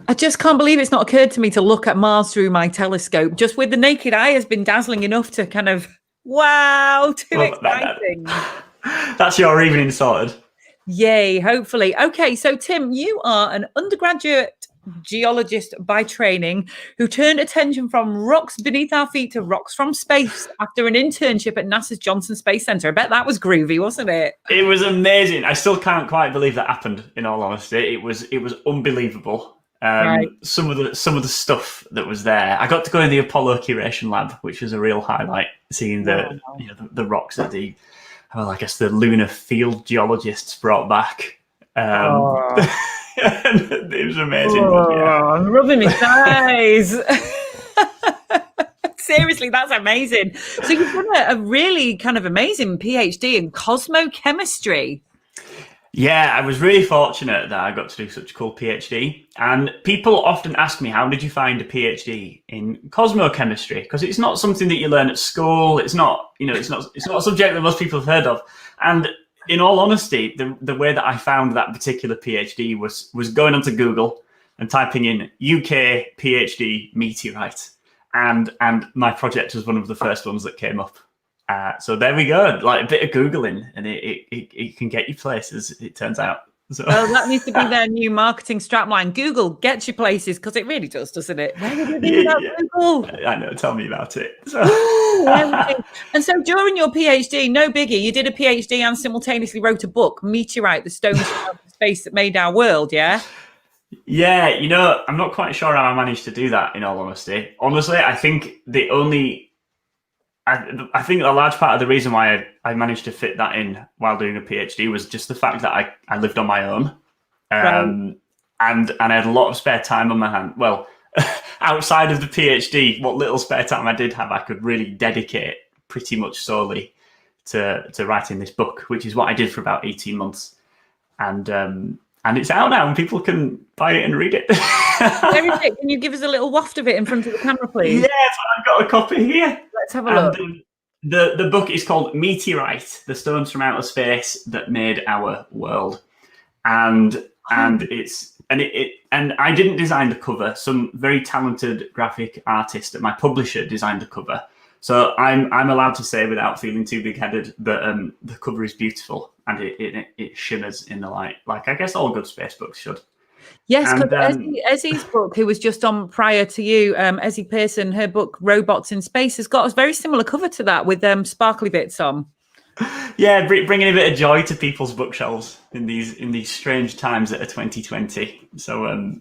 I just can't believe it's not occurred to me to look at Mars through my telescope. Just with the naked eye has been dazzling enough to kind of, wow, too exciting. That's your evening sorted. Yay, hopefully. Okay, so Tim, you are an undergraduate geologist by training who turned attention from rocks beneath our feet to rocks from space after an internship at NASA's Johnson Space Center. I bet that was groovy, wasn't it? It was amazing. I still can't quite believe that happened, in all honesty. It was unbelievable. Right. Some of the stuff that was there. I got to go in the Apollo Curation Lab, which was a real highlight, seeing the rocks that the lunar field geologists brought back. It was amazing. I'm rubbing my thighs. Seriously, that's amazing. So you've done a really kind of amazing PhD in cosmochemistry. Yeah, I was really fortunate that I got to do such a cool PhD. And people often ask me, how did you find a PhD in cosmochemistry? Because it's not something that you learn at school. It's not a subject that most people have heard of. And in all honesty, the way that I found that particular PhD was going onto Google and typing in UK PhD meteorite. And my project was one of the first ones that came up. So there we go, like a bit of Googling, and it can get you places, it turns out. So. Well, that needs to be their new marketing strapline. Google gets you places, because it really does, doesn't it? Where did you think about Google? I know, tell me about it. So. And so during your PhD, no biggie, you did a PhD and simultaneously wrote a book, Meteorite, the stones from space that made our world, yeah? Yeah, I'm not quite sure how I managed to do that, in all honesty. Honestly, I think I think a large part of the reason why I managed to fit that in while doing a PhD was just the fact that I lived on my own, and I had a lot of spare time on my hand. Well, outside of the PhD, what little spare time I did have, I could really dedicate pretty much solely to writing this book, which is what I did for about 18 months, and it's out now, and people can buy it and read it. Can you give us a little waft of it in front of the camera, please? Yes, I've got a copy here. Let's have a look. The book is called Meteorite: The Stones from Outer Space That Made Our World, and I didn't design the cover. Some very talented graphic artist at my publisher designed the cover. So I'm allowed to say, without feeling too big-headed, that the cover is beautiful and it shimmers in the light, like I guess all good space books should. Yes, because Ezzy's book, who was just on prior to you, Ezzy Pearson, her book Robots in Space has got a very similar cover to that with sparkly bits on. Yeah, bringing a bit of joy to people's bookshelves in these strange times that are 2020. So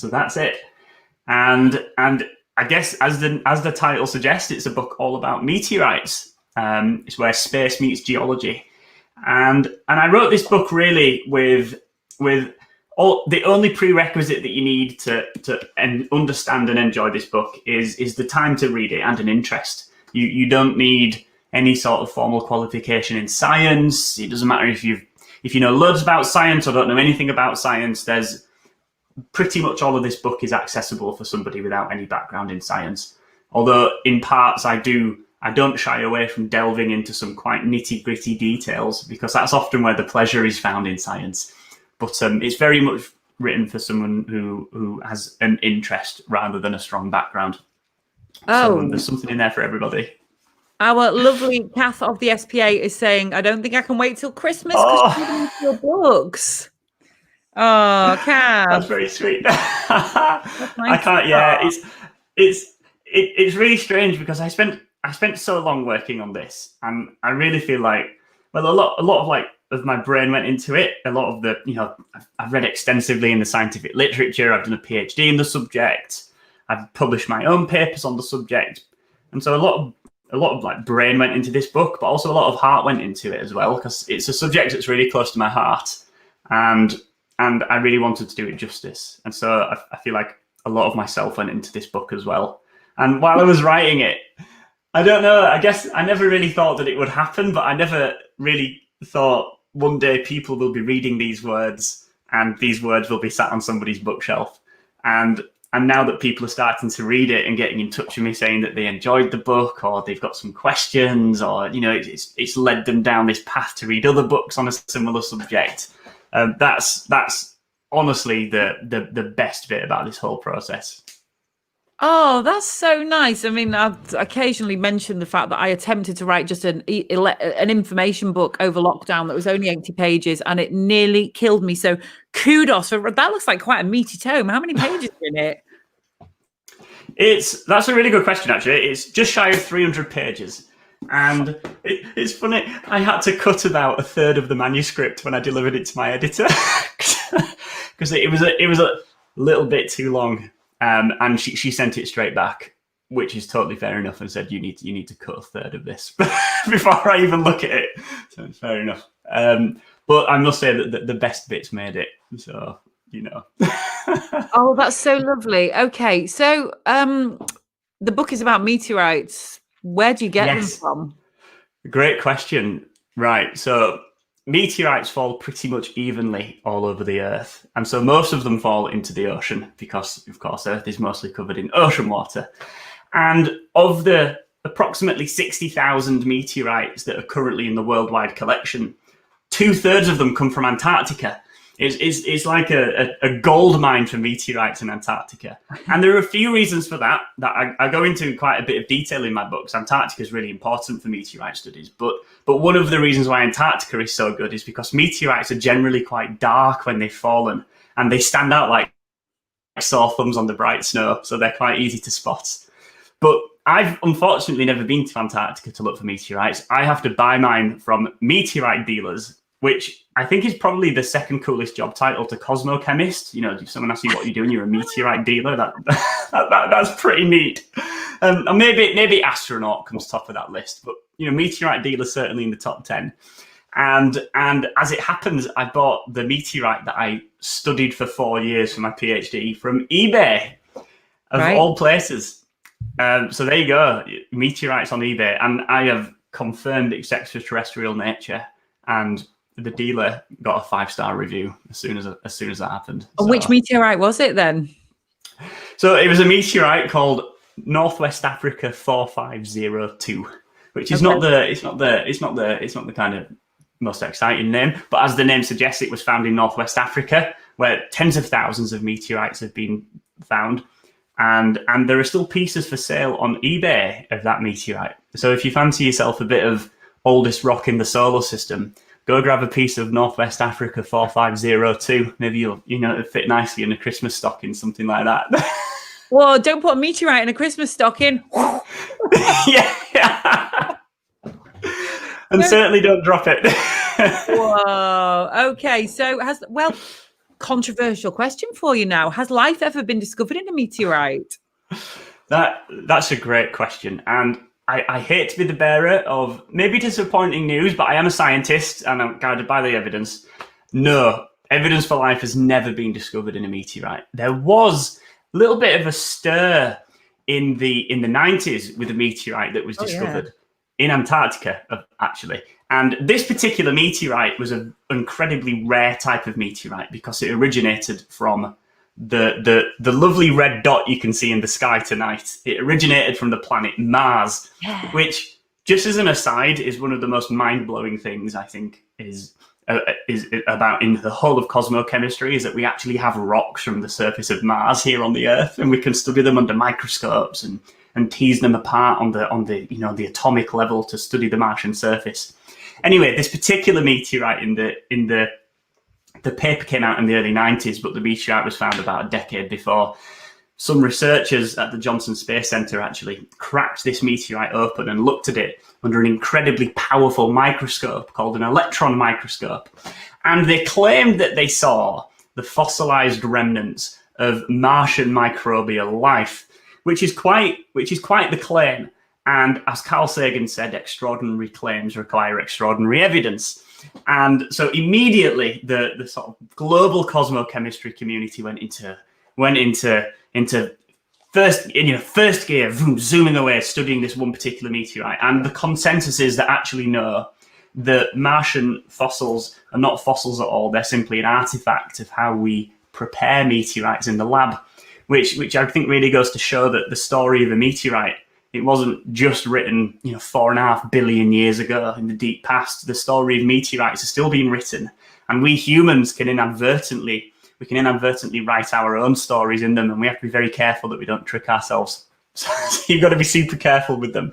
that's it, and I guess as the title suggests, it's a book all about meteorites. It's where space meets geology, and I wrote this book really with the only prerequisite that you need to understand and enjoy this book is the time to read it and an interest. You don't need any sort of formal qualification in science. It doesn't matter if you know loads about science or don't know anything about science. There's pretty much all of this book is accessible for somebody without any background in science. Although in parts I don't shy away from delving into some quite nitty-gritty details, because that's often where the pleasure is found in science. But it's very much written for someone who has an interest rather than a strong background. So there's something in there for everybody. Our lovely Kath of the SPA is saying, I don't think I can wait till Christmas because you read your books. Oh, Kath. That's very sweet. I can't. Yeah, it's really strange because I spent so long working on this, and I really feel like, well, a lot of my brain went into it. A lot of the, I've read extensively in the scientific literature. I've done a PhD in the subject. I've published my own papers on the subject, and so a lot of like brain went into this book, but also a lot of heart went into it as well, because it's a subject that's really close to my heart, and I really wanted to do it justice. And so I feel like a lot of myself went into this book as well. And while I was writing it, I don't know, I guess I never really thought that it would happen, but I never really thought one day people will be reading these words and these words will be sat on somebody's bookshelf. And now that people are starting to read it and getting in touch with me saying that they enjoyed the book or they've got some questions or, it's led them down this path to read other books on a similar subject. That's honestly the best bit about this whole process. Oh, that's so nice. I mean, I've occasionally mentioned the fact that I attempted to write just an information book over lockdown that was only 80 pages and it nearly killed me. So kudos for that. Looks like quite a meaty tome. How many pages are in it? That's a really good question, actually. It's just shy of 300 pages. And it's funny, I had to cut about a third of the manuscript when I delivered it to my editor because it was a little bit too long. And she sent it straight back, which is totally fair enough, and said you need to cut a third of this before I even look at it. So it's fair enough. But I must say that the best bits made it. So Oh, that's so lovely. Okay, so the book is about meteorites. Where do you get them from? Great question. Right, so meteorites fall pretty much evenly all over the Earth. And so most of them fall into the ocean because, of course, Earth is mostly covered in ocean water. And of the approximately 60,000 meteorites that are currently in the worldwide collection, 2/3 of them come from Antarctica. It's like a gold mine for meteorites in Antarctica. And there are a few reasons for that I go into quite a bit of detail in my books. Antarctica is really important for meteorite studies. But one of the reasons why Antarctica is so good is because meteorites are generally quite dark when they've fallen. And they stand out like sore thumbs on the bright snow. So they're quite easy to spot. But I've unfortunately never been to Antarctica to look for meteorites. I have to buy mine from meteorite dealers, which I think is probably the second coolest job title to cosmochemist. If someone asks you what you do and you're a meteorite dealer, that's pretty neat. And maybe astronaut comes top of that list, but meteorite dealer certainly in the top 10. And as it happens, I bought the meteorite that I studied for 4 years for my PhD from eBay, of all places. So there you go, meteorites on eBay, and I have confirmed its extraterrestrial nature, and the dealer got a 5-star review as soon as that happened. So. Which meteorite was it then? So it was a meteorite called Northwest Africa 4502, which is not the kind of most exciting name, but as the name suggests, it was found in Northwest Africa, where tens of thousands of meteorites have been found, and there are still pieces for sale on eBay of that meteorite. So if you fancy yourself a bit of oldest rock in the solar system, go grab a piece of Northwest Africa 4502. Maybe it'll fit nicely in a Christmas stocking, something like that. Well, don't put a meteorite in a Christmas stocking. yeah. And certainly don't drop it. Whoa. Okay. So controversial question for you now. Has life ever been discovered in a meteorite? That's a great question. And I hate to be the bearer of maybe disappointing news, but I am a scientist and I'm guided by the evidence. No, evidence for life has never been discovered in a meteorite. There was a little bit of a stir in the 90s with a meteorite that was discovered in Antarctica, actually. And this particular meteorite was an incredibly rare type of meteorite because it originated from the lovely red dot you can see in the sky tonight. It originated from the planet Mars, which, just as an aside, is one of the most mind-blowing things I think is about in the whole of cosmochemistry, is that we actually have rocks from the surface of Mars here on the Earth, and we can study them under microscopes and tease them apart on the atomic level to study the Martian surface. Anyway, this particular meteorite in the paper came out in the early 90s, but the meteorite was found about a decade before. Some researchers at the Johnson Space Center actually cracked this meteorite open and looked at it under an incredibly powerful microscope called an electron microscope. And they claimed that they saw the fossilized remnants of Martian microbial life, which is quite the claim. And as Carl Sagan said, extraordinary claims require extraordinary evidence. And so immediately the sort of global cosmochemistry community went into first gear, zooming away, studying this one particular meteorite. And the consensus is that actually no, the Martian fossils are not fossils at all. They're simply an artifact of how we prepare meteorites in the lab, which I think really goes to show that the story of a meteorite, it wasn't just written, 4.5 billion years ago in the deep past. The story of meteorites is still being written, and we humans can inadvertently write our own stories in them, and we have to be very careful that we don't trick ourselves. So you've got to be super careful with them.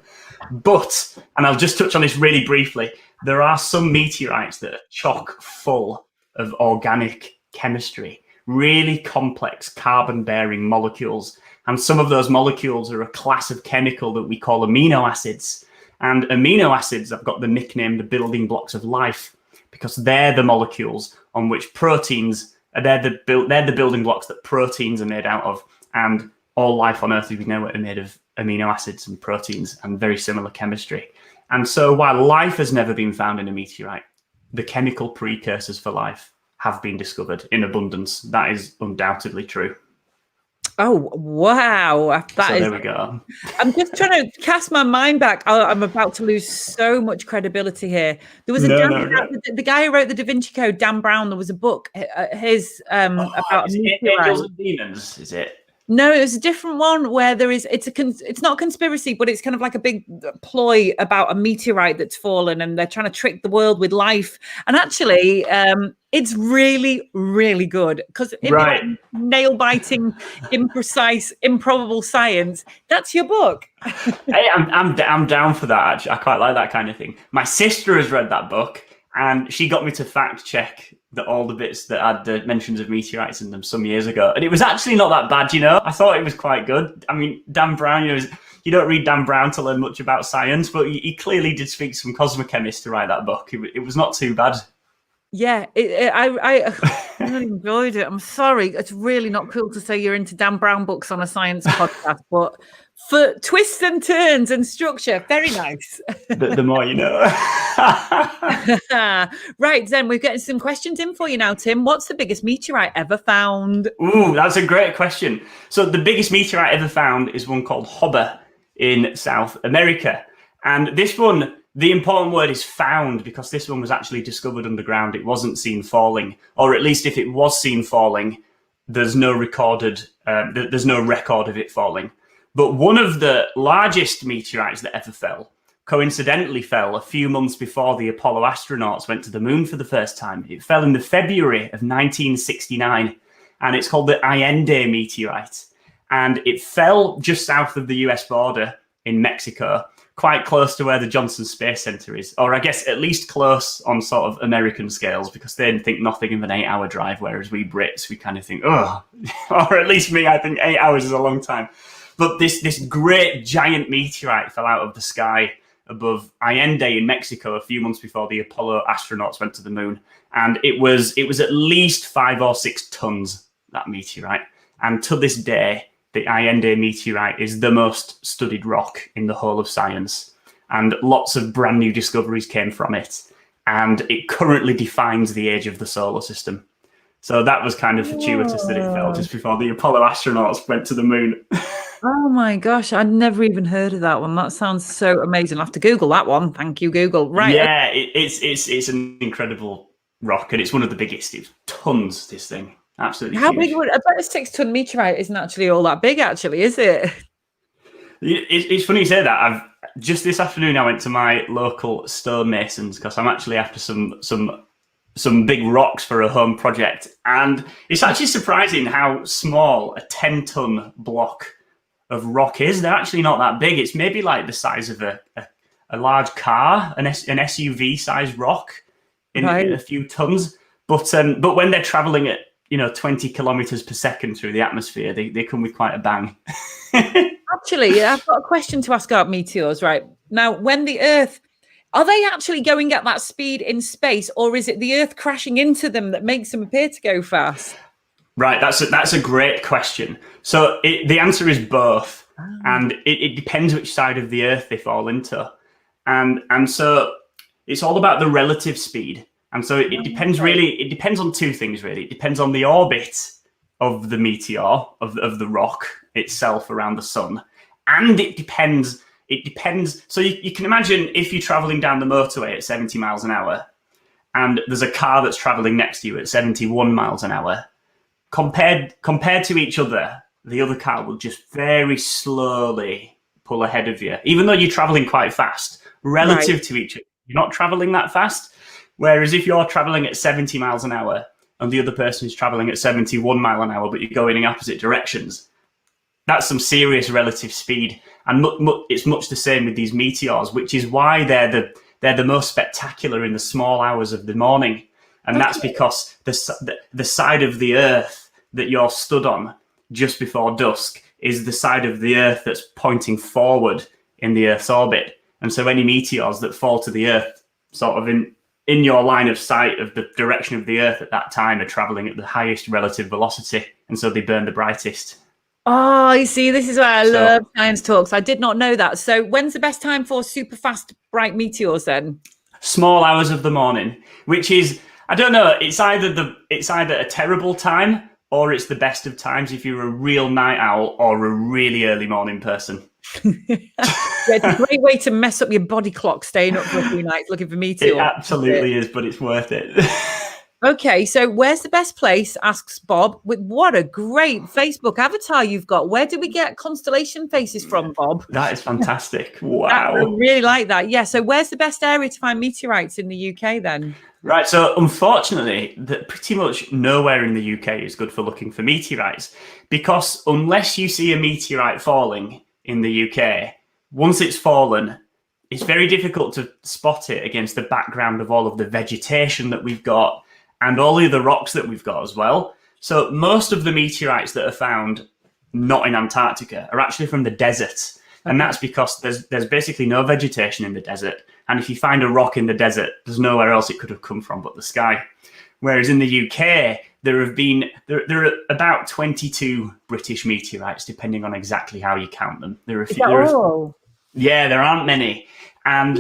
But, and I'll just touch on this really briefly, there are some meteorites that are chock full of organic chemistry, really complex carbon-bearing molecules. And some of those molecules are a class of chemical that we call amino acids. And amino acids have got the nickname the building blocks of life, because they're the molecules on which proteins, they're the building blocks that proteins are made out of. And all life on Earth, as we know, are made of amino acids and proteins and very similar chemistry. And so while life has never been found in a meteorite, the chemical precursors for life have been discovered in abundance. That is undoubtedly true. Oh, wow. There we go. I'm just trying to cast my mind back. I'm about to lose so much credibility here. There was the guy who wrote the Da Vinci Code, Dan Brown, there was a book, about a meteorite. Angels and Demons, is it? No, it was a different one where it's not a conspiracy, but it's kind of like a big ploy about a meteorite that's fallen, and they're trying to trick the world with life. And actually, it's really, really good, because right. Nail-biting, imprecise, improbable science. That's your book. Hey, I'm down for that. Actually, I quite like that kind of thing. My sister has read that book, and she got me to fact check all the bits that had the mentions of meteorites in them some years ago, and it was actually not that bad. I thought it was quite good. I mean, Dan Brown, you don't read Dan Brown to learn much about science, but he clearly did speak to some cosmochemists to write that book. It was not too bad. Yeah, I really enjoyed it. I'm sorry, it's really not cool to say you're into Dan Brown books on a science podcast, but for twists and turns and structure, very nice. The more you know. Right, then we're getting some questions in for you now, Tim. What's the biggest meteorite ever found? Ooh, that's a great question. So the biggest meteorite ever found is one called Hobber in South America. And this one, the important word is found, because this one was actually discovered underground. It wasn't seen falling, or at least if it was seen falling, there's no record of it falling. But one of the largest meteorites that ever fell, coincidentally fell a few months before the Apollo astronauts went to the moon for the first time. It fell in the February of 1969, and it's called the Allende meteorite. And it fell just south of the US border in Mexico, quite close to where the Johnson Space Center is, or I guess at least close on sort of American scales, because they think nothing of an 8-hour drive, whereas we Brits, we kind of think, oh, or at least me, I think 8 hours is a long time. But this great giant meteorite fell out of the sky above Allende in Mexico a few months before the Apollo astronauts went to the moon. And it was at least 5 or 6 tons, that meteorite. And to this day, the Allende meteorite is the most studied rock in the whole of science. And lots of brand new discoveries came from it. And it currently defines the age of the solar system. So that was kind of fortuitous that it fell just before the Apollo astronauts went to the moon. Oh my gosh, I'd never even heard of that one. That sounds so amazing. I'll have to Google that one. Thank you, Google. Right. Yeah, it's an incredible rock, and it's one of the biggest. It's tons, this thing. Absolutely How huge. big would about a 6-ton meteorite isn't actually all that big, actually, is it? It's funny you say that. Just this afternoon I went to my local stonemasons, because I'm actually after some big rocks for a home project, and it's actually surprising how small a 10-ton block of rock is. They're actually not that big. It's maybe like the size of a large car, an SUV sized rock in a few tons. But when they're traveling at 20 kilometers per second through the atmosphere, they come with quite a bang. Actually, I've got a question to ask about meteors. Right now, when the Earth, are they actually going at that speed in space, or is it the Earth crashing into them that makes them appear to go fast? Right, that's a great question. So the answer is both, and it depends which side of the Earth they fall into, and so it's all about the relative speed, and so it depends really. It depends on two things really. It depends on the orbit of the meteor of the rock itself around the sun, and it depends it depends. So you can imagine if you're traveling down the motorway at 70 miles an hour and there's a car that's traveling next to you at 71 miles an hour, compared to each other, the other car will just very slowly pull ahead of you, even though you're traveling quite fast relative to each other. You're not traveling that fast. Whereas if you're traveling at 70 miles an hour and the other person is traveling at 71 mile an hour, but you're going in opposite directions, that's some serious relative speed. And it's much the same with these meteors, which is why they're the most spectacular in the small hours of the morning. And that's because the side of the Earth that you're stood on just before dusk is the side of the Earth that's pointing forward in the Earth's orbit. And so any meteors that fall to the Earth sort of in your line of sight of the direction of the Earth at that time are traveling at the highest relative velocity. And so they burn the brightest. Oh, you see, this is why I love science talks. I did not know that. So when's the best time for super fast, bright meteors then? Small hours of the morning, which is, I don't know, it's either a terrible time or it's the best of times if you're a real night owl or a really early morning person. It's a great way to mess up your body clock, staying up for a few nights looking for meteors. It absolutely is, but it's worth it. Okay, so where's the best place, asks Bob, with what a great Facebook avatar you've got. Where do we get constellation faces from, Bob? That is fantastic. Wow. I really like that. Yeah, so where's the best area to find meteorites in the UK then? Right, so unfortunately, pretty much nowhere in the UK is good for looking for meteorites, because unless you see a meteorite falling in the UK, once it's fallen, it's very difficult to spot it against the background of all of the vegetation that we've got and all of the rocks that we've got as well. So most of the meteorites that are found not in Antarctica are actually from the desert. And that's because there's basically no vegetation in the desert. And if you find a rock in the desert, there's nowhere else it could have come from but the sky. Whereas in the UK, there are about 22 British meteorites, depending on exactly how you count them. There are a few. Yeah, there aren't many. And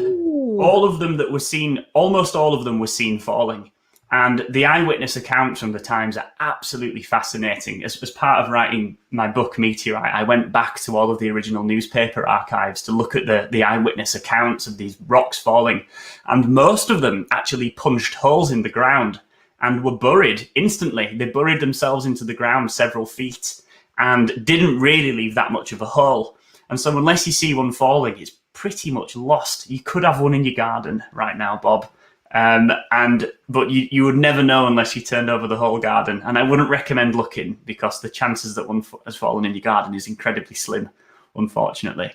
all of them that were seen, almost all of them were seen falling. And the eyewitness accounts from the times are absolutely fascinating. As part of writing my book, Meteorite, I went back to all of the original newspaper archives to look at the eyewitness accounts of these rocks falling. And most of them actually punched holes in the ground and were buried instantly. They buried themselves into the ground several feet and didn't really leave that much of a hole. And so unless you see one falling, it's pretty much lost. You could have one in your garden right now, Bob. But you would never know unless you turned over the whole garden. And I wouldn't recommend looking because the chances that one has fallen in your garden is incredibly slim, unfortunately.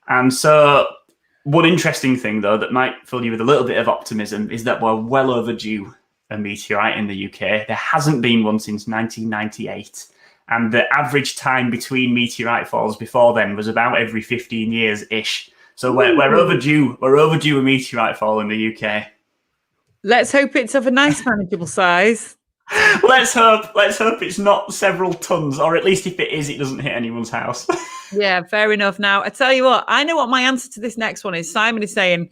And so one interesting thing, though, that might fill you with a little bit of optimism is that we're well overdue a meteorite in the UK. There hasn't been one since 1998. And the average time between meteorite falls before then was about every 15 years-ish. So we're overdue a meteorite fall in the UK. Let's hope it's of a nice, manageable size. Let's hope it's not several tons, or at least if it is, it doesn't hit anyone's house. Yeah, fair enough. Now, I tell you what, I know what my answer to this next one is. Simon is saying,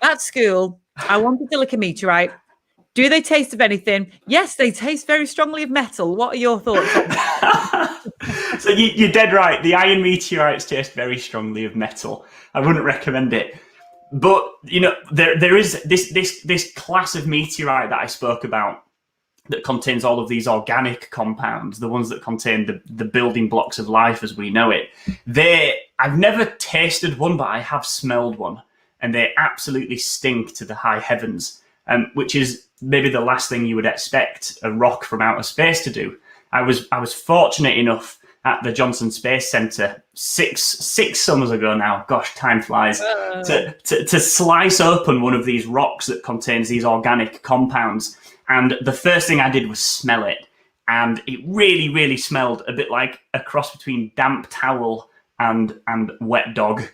at school, I wanted to lick a meteorite. Do they taste of anything? Yes, they taste very strongly of metal. What are your thoughts on that? So you're dead right. The iron meteorites taste very strongly of metal. I wouldn't recommend it. But, you know, there is this class of meteorite that I spoke about that contains all of these organic compounds, the ones that contain the building blocks of life as we know it. I've never tasted one, but I have smelled one, and they absolutely stink to the high heavens, which is maybe the last thing you would expect a rock from outer space to do. I was fortunate enough at the Johnson Space Center six summers ago now, gosh, time flies, to slice open one of these rocks that contains these organic compounds. And the first thing I did was smell it. And it really, really smelled a bit like a cross between damp towel and wet dog,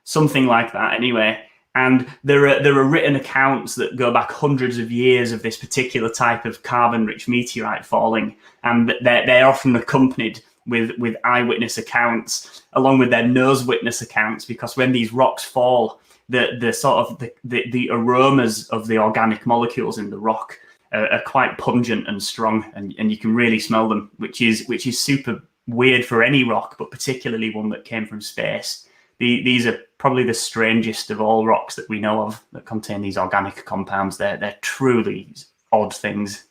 something like that anyway. And there are written accounts that go back hundreds of years of this particular type of carbon-rich meteorite falling. And they're often accompanied with eyewitness accounts, along with their nose witness accounts, because when these rocks fall, the aromas of the organic molecules in the rock are quite pungent and strong, and you can really smell them, which is super weird for any rock, but particularly one that came from space, these are probably the strangest of all rocks that we know of that contain these organic compounds. They're truly odd things.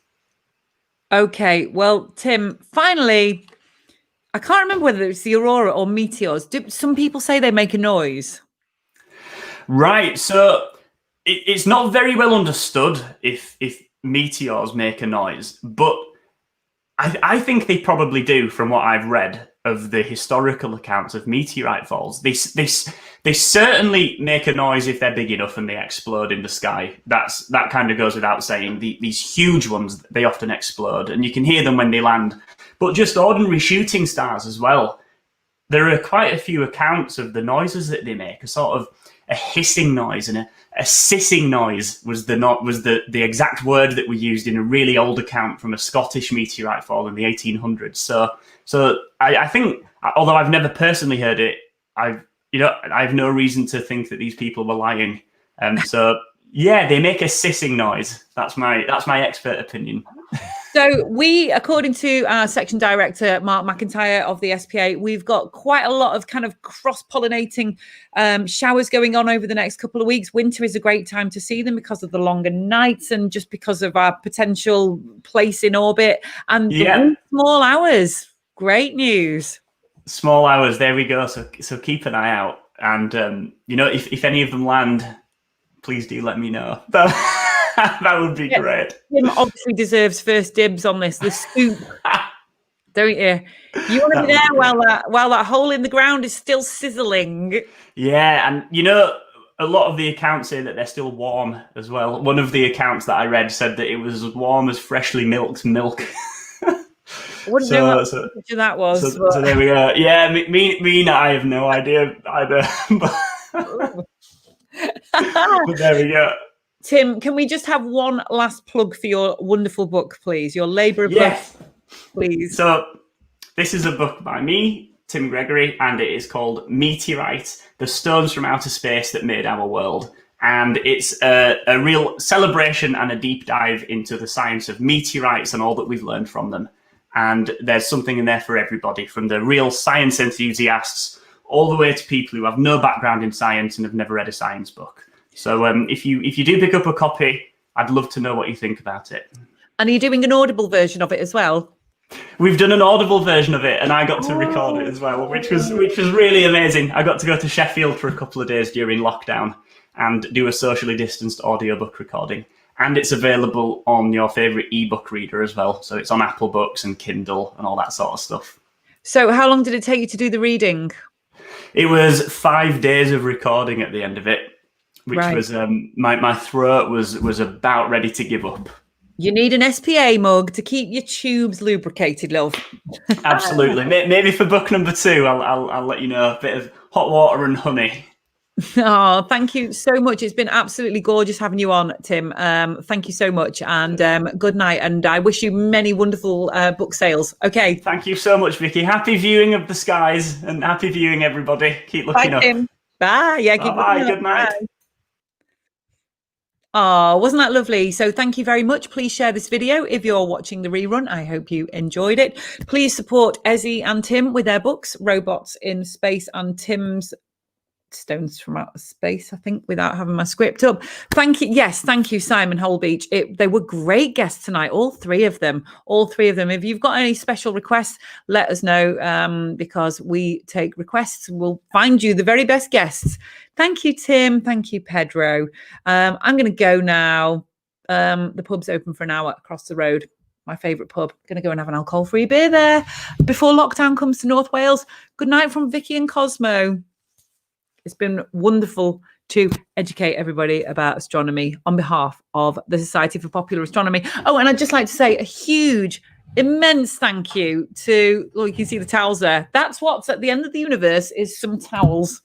Okay, well, Tim, finally, I can't remember whether it's the aurora or meteors. Some people say they make a noise. Right, so it's not very well understood if meteors make a noise, but I think they probably do from what I've read of the historical accounts of meteorite falls. They certainly make a noise if they're big enough and they explode in the sky. That kind of goes without saying. These huge ones, they often explode, and you can hear them when they land. But just ordinary shooting stars as well. There are quite a few accounts of the noises that they make, a sort of a hissing noise and a sissing noise was the exact word that we used in a really old account from a Scottish meteorite fall in the 1800s. So I think, although I've never personally heard it, I have no reason to think that these people were lying. So yeah, they make a sissing noise. That's my expert opinion. So we, according to our section director, Mark McIntyre of the SPA, we've got quite a lot of kind of cross-pollinating showers going on over the next couple of weeks. Winter is a great time to see them because of the longer nights and just because of our potential place in orbit. And the small hours, great news. Small hours, there we go. So keep an eye out. And, if any of them land, please do let me know. That would be great. Tim obviously deserves first dibs on this. The scoop, don't you? You want to be there while that hole in the ground is still sizzling. Yeah, and a lot of the accounts say that they're still warm as well. One of the accounts that I read said that it was as warm as freshly milked milk. I wouldn't know what picture that was. So there we go. Yeah, me, I have no idea either. But there we go. Tim, can we just have one last plug for your wonderful book, please? Your labour of love, please. So this is a book by me, Tim Gregory, and it is called Meteorites, the Stones from Outer Space That Made Our World. And it's a real celebration and a deep dive into the science of meteorites and all that we've learned from them. And there's something in there for everybody, from the real science enthusiasts all the way to people who have no background in science and have never read a science book. So if you do pick up a copy, I'd love to know what you think about it. And are you doing an Audible version of it as well? We've done an Audible version of it, and I got to record it as well, which was really amazing. I got to go to Sheffield for a couple of days during lockdown and do a socially distanced audiobook recording. And it's available on your favourite ebook reader as well. So it's on Apple Books and Kindle and all that sort of stuff. So how long did it take you to do the reading? It was 5 days of recording at the end of it. Which was my throat was about ready to give up. You need an SPA mug to keep your tubes lubricated, love. Absolutely. Maybe for book number 2, I'll let you know, a bit of hot water and honey. Oh, thank you so much. It's been absolutely gorgeous having you on, Tim. Thank you so much, and good night. And I wish you many wonderful book sales. Okay. Thank you so much, Vicky. Happy viewing of the skies, and happy viewing, everybody. Keep looking up. Tim. Bye. Yeah. Bye. Good night. Bye. Oh, wasn't that lovely? So thank you very much. Please share this video if you're watching the rerun. I hope you enjoyed it. Please support Ezzy and Tim with their books, Robots in Space and Tim's Stones from Outer Space, I think, without having my script up. Thank you. Yes, thank you, Simon Holbeach. They were great guests tonight, all three of them. If you've got any special requests, let us know, because we take requests. We'll find you the very best guests. Thank you, Tim. Thank you, Pedro. I'm going to go now. The pub's open for an hour across the road. My favourite pub. Going to go and have an alcohol-free beer there before lockdown comes to North Wales. Good night from Vicky and Cosmo. It's been wonderful to educate everybody about astronomy on behalf of the Society for Popular Astronomy. Oh, and I'd just like to say a huge, immense thank you to, well, you can see the towels there. That's what's at the end of the universe, is some towels.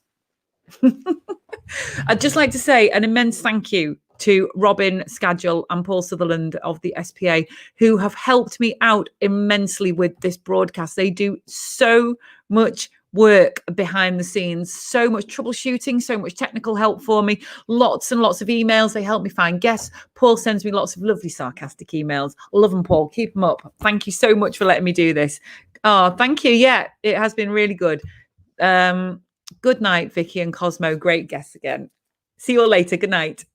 I'd just like to say an immense thank you to Robin Scadgel and Paul Sutherland of the SPA, who have helped me out immensely with this broadcast. They do so much work behind the scenes, so much troubleshooting, so much technical help for me, lots and lots of emails. They help me find guests. Paul sends me lots of lovely sarcastic emails. Love them, Paul. Keep them up. Thank you so much for letting me do this. Oh, thank you. Yeah, it has been really good. Good night, Vicky and Cosmo. Great guests again. See you all later. Good night.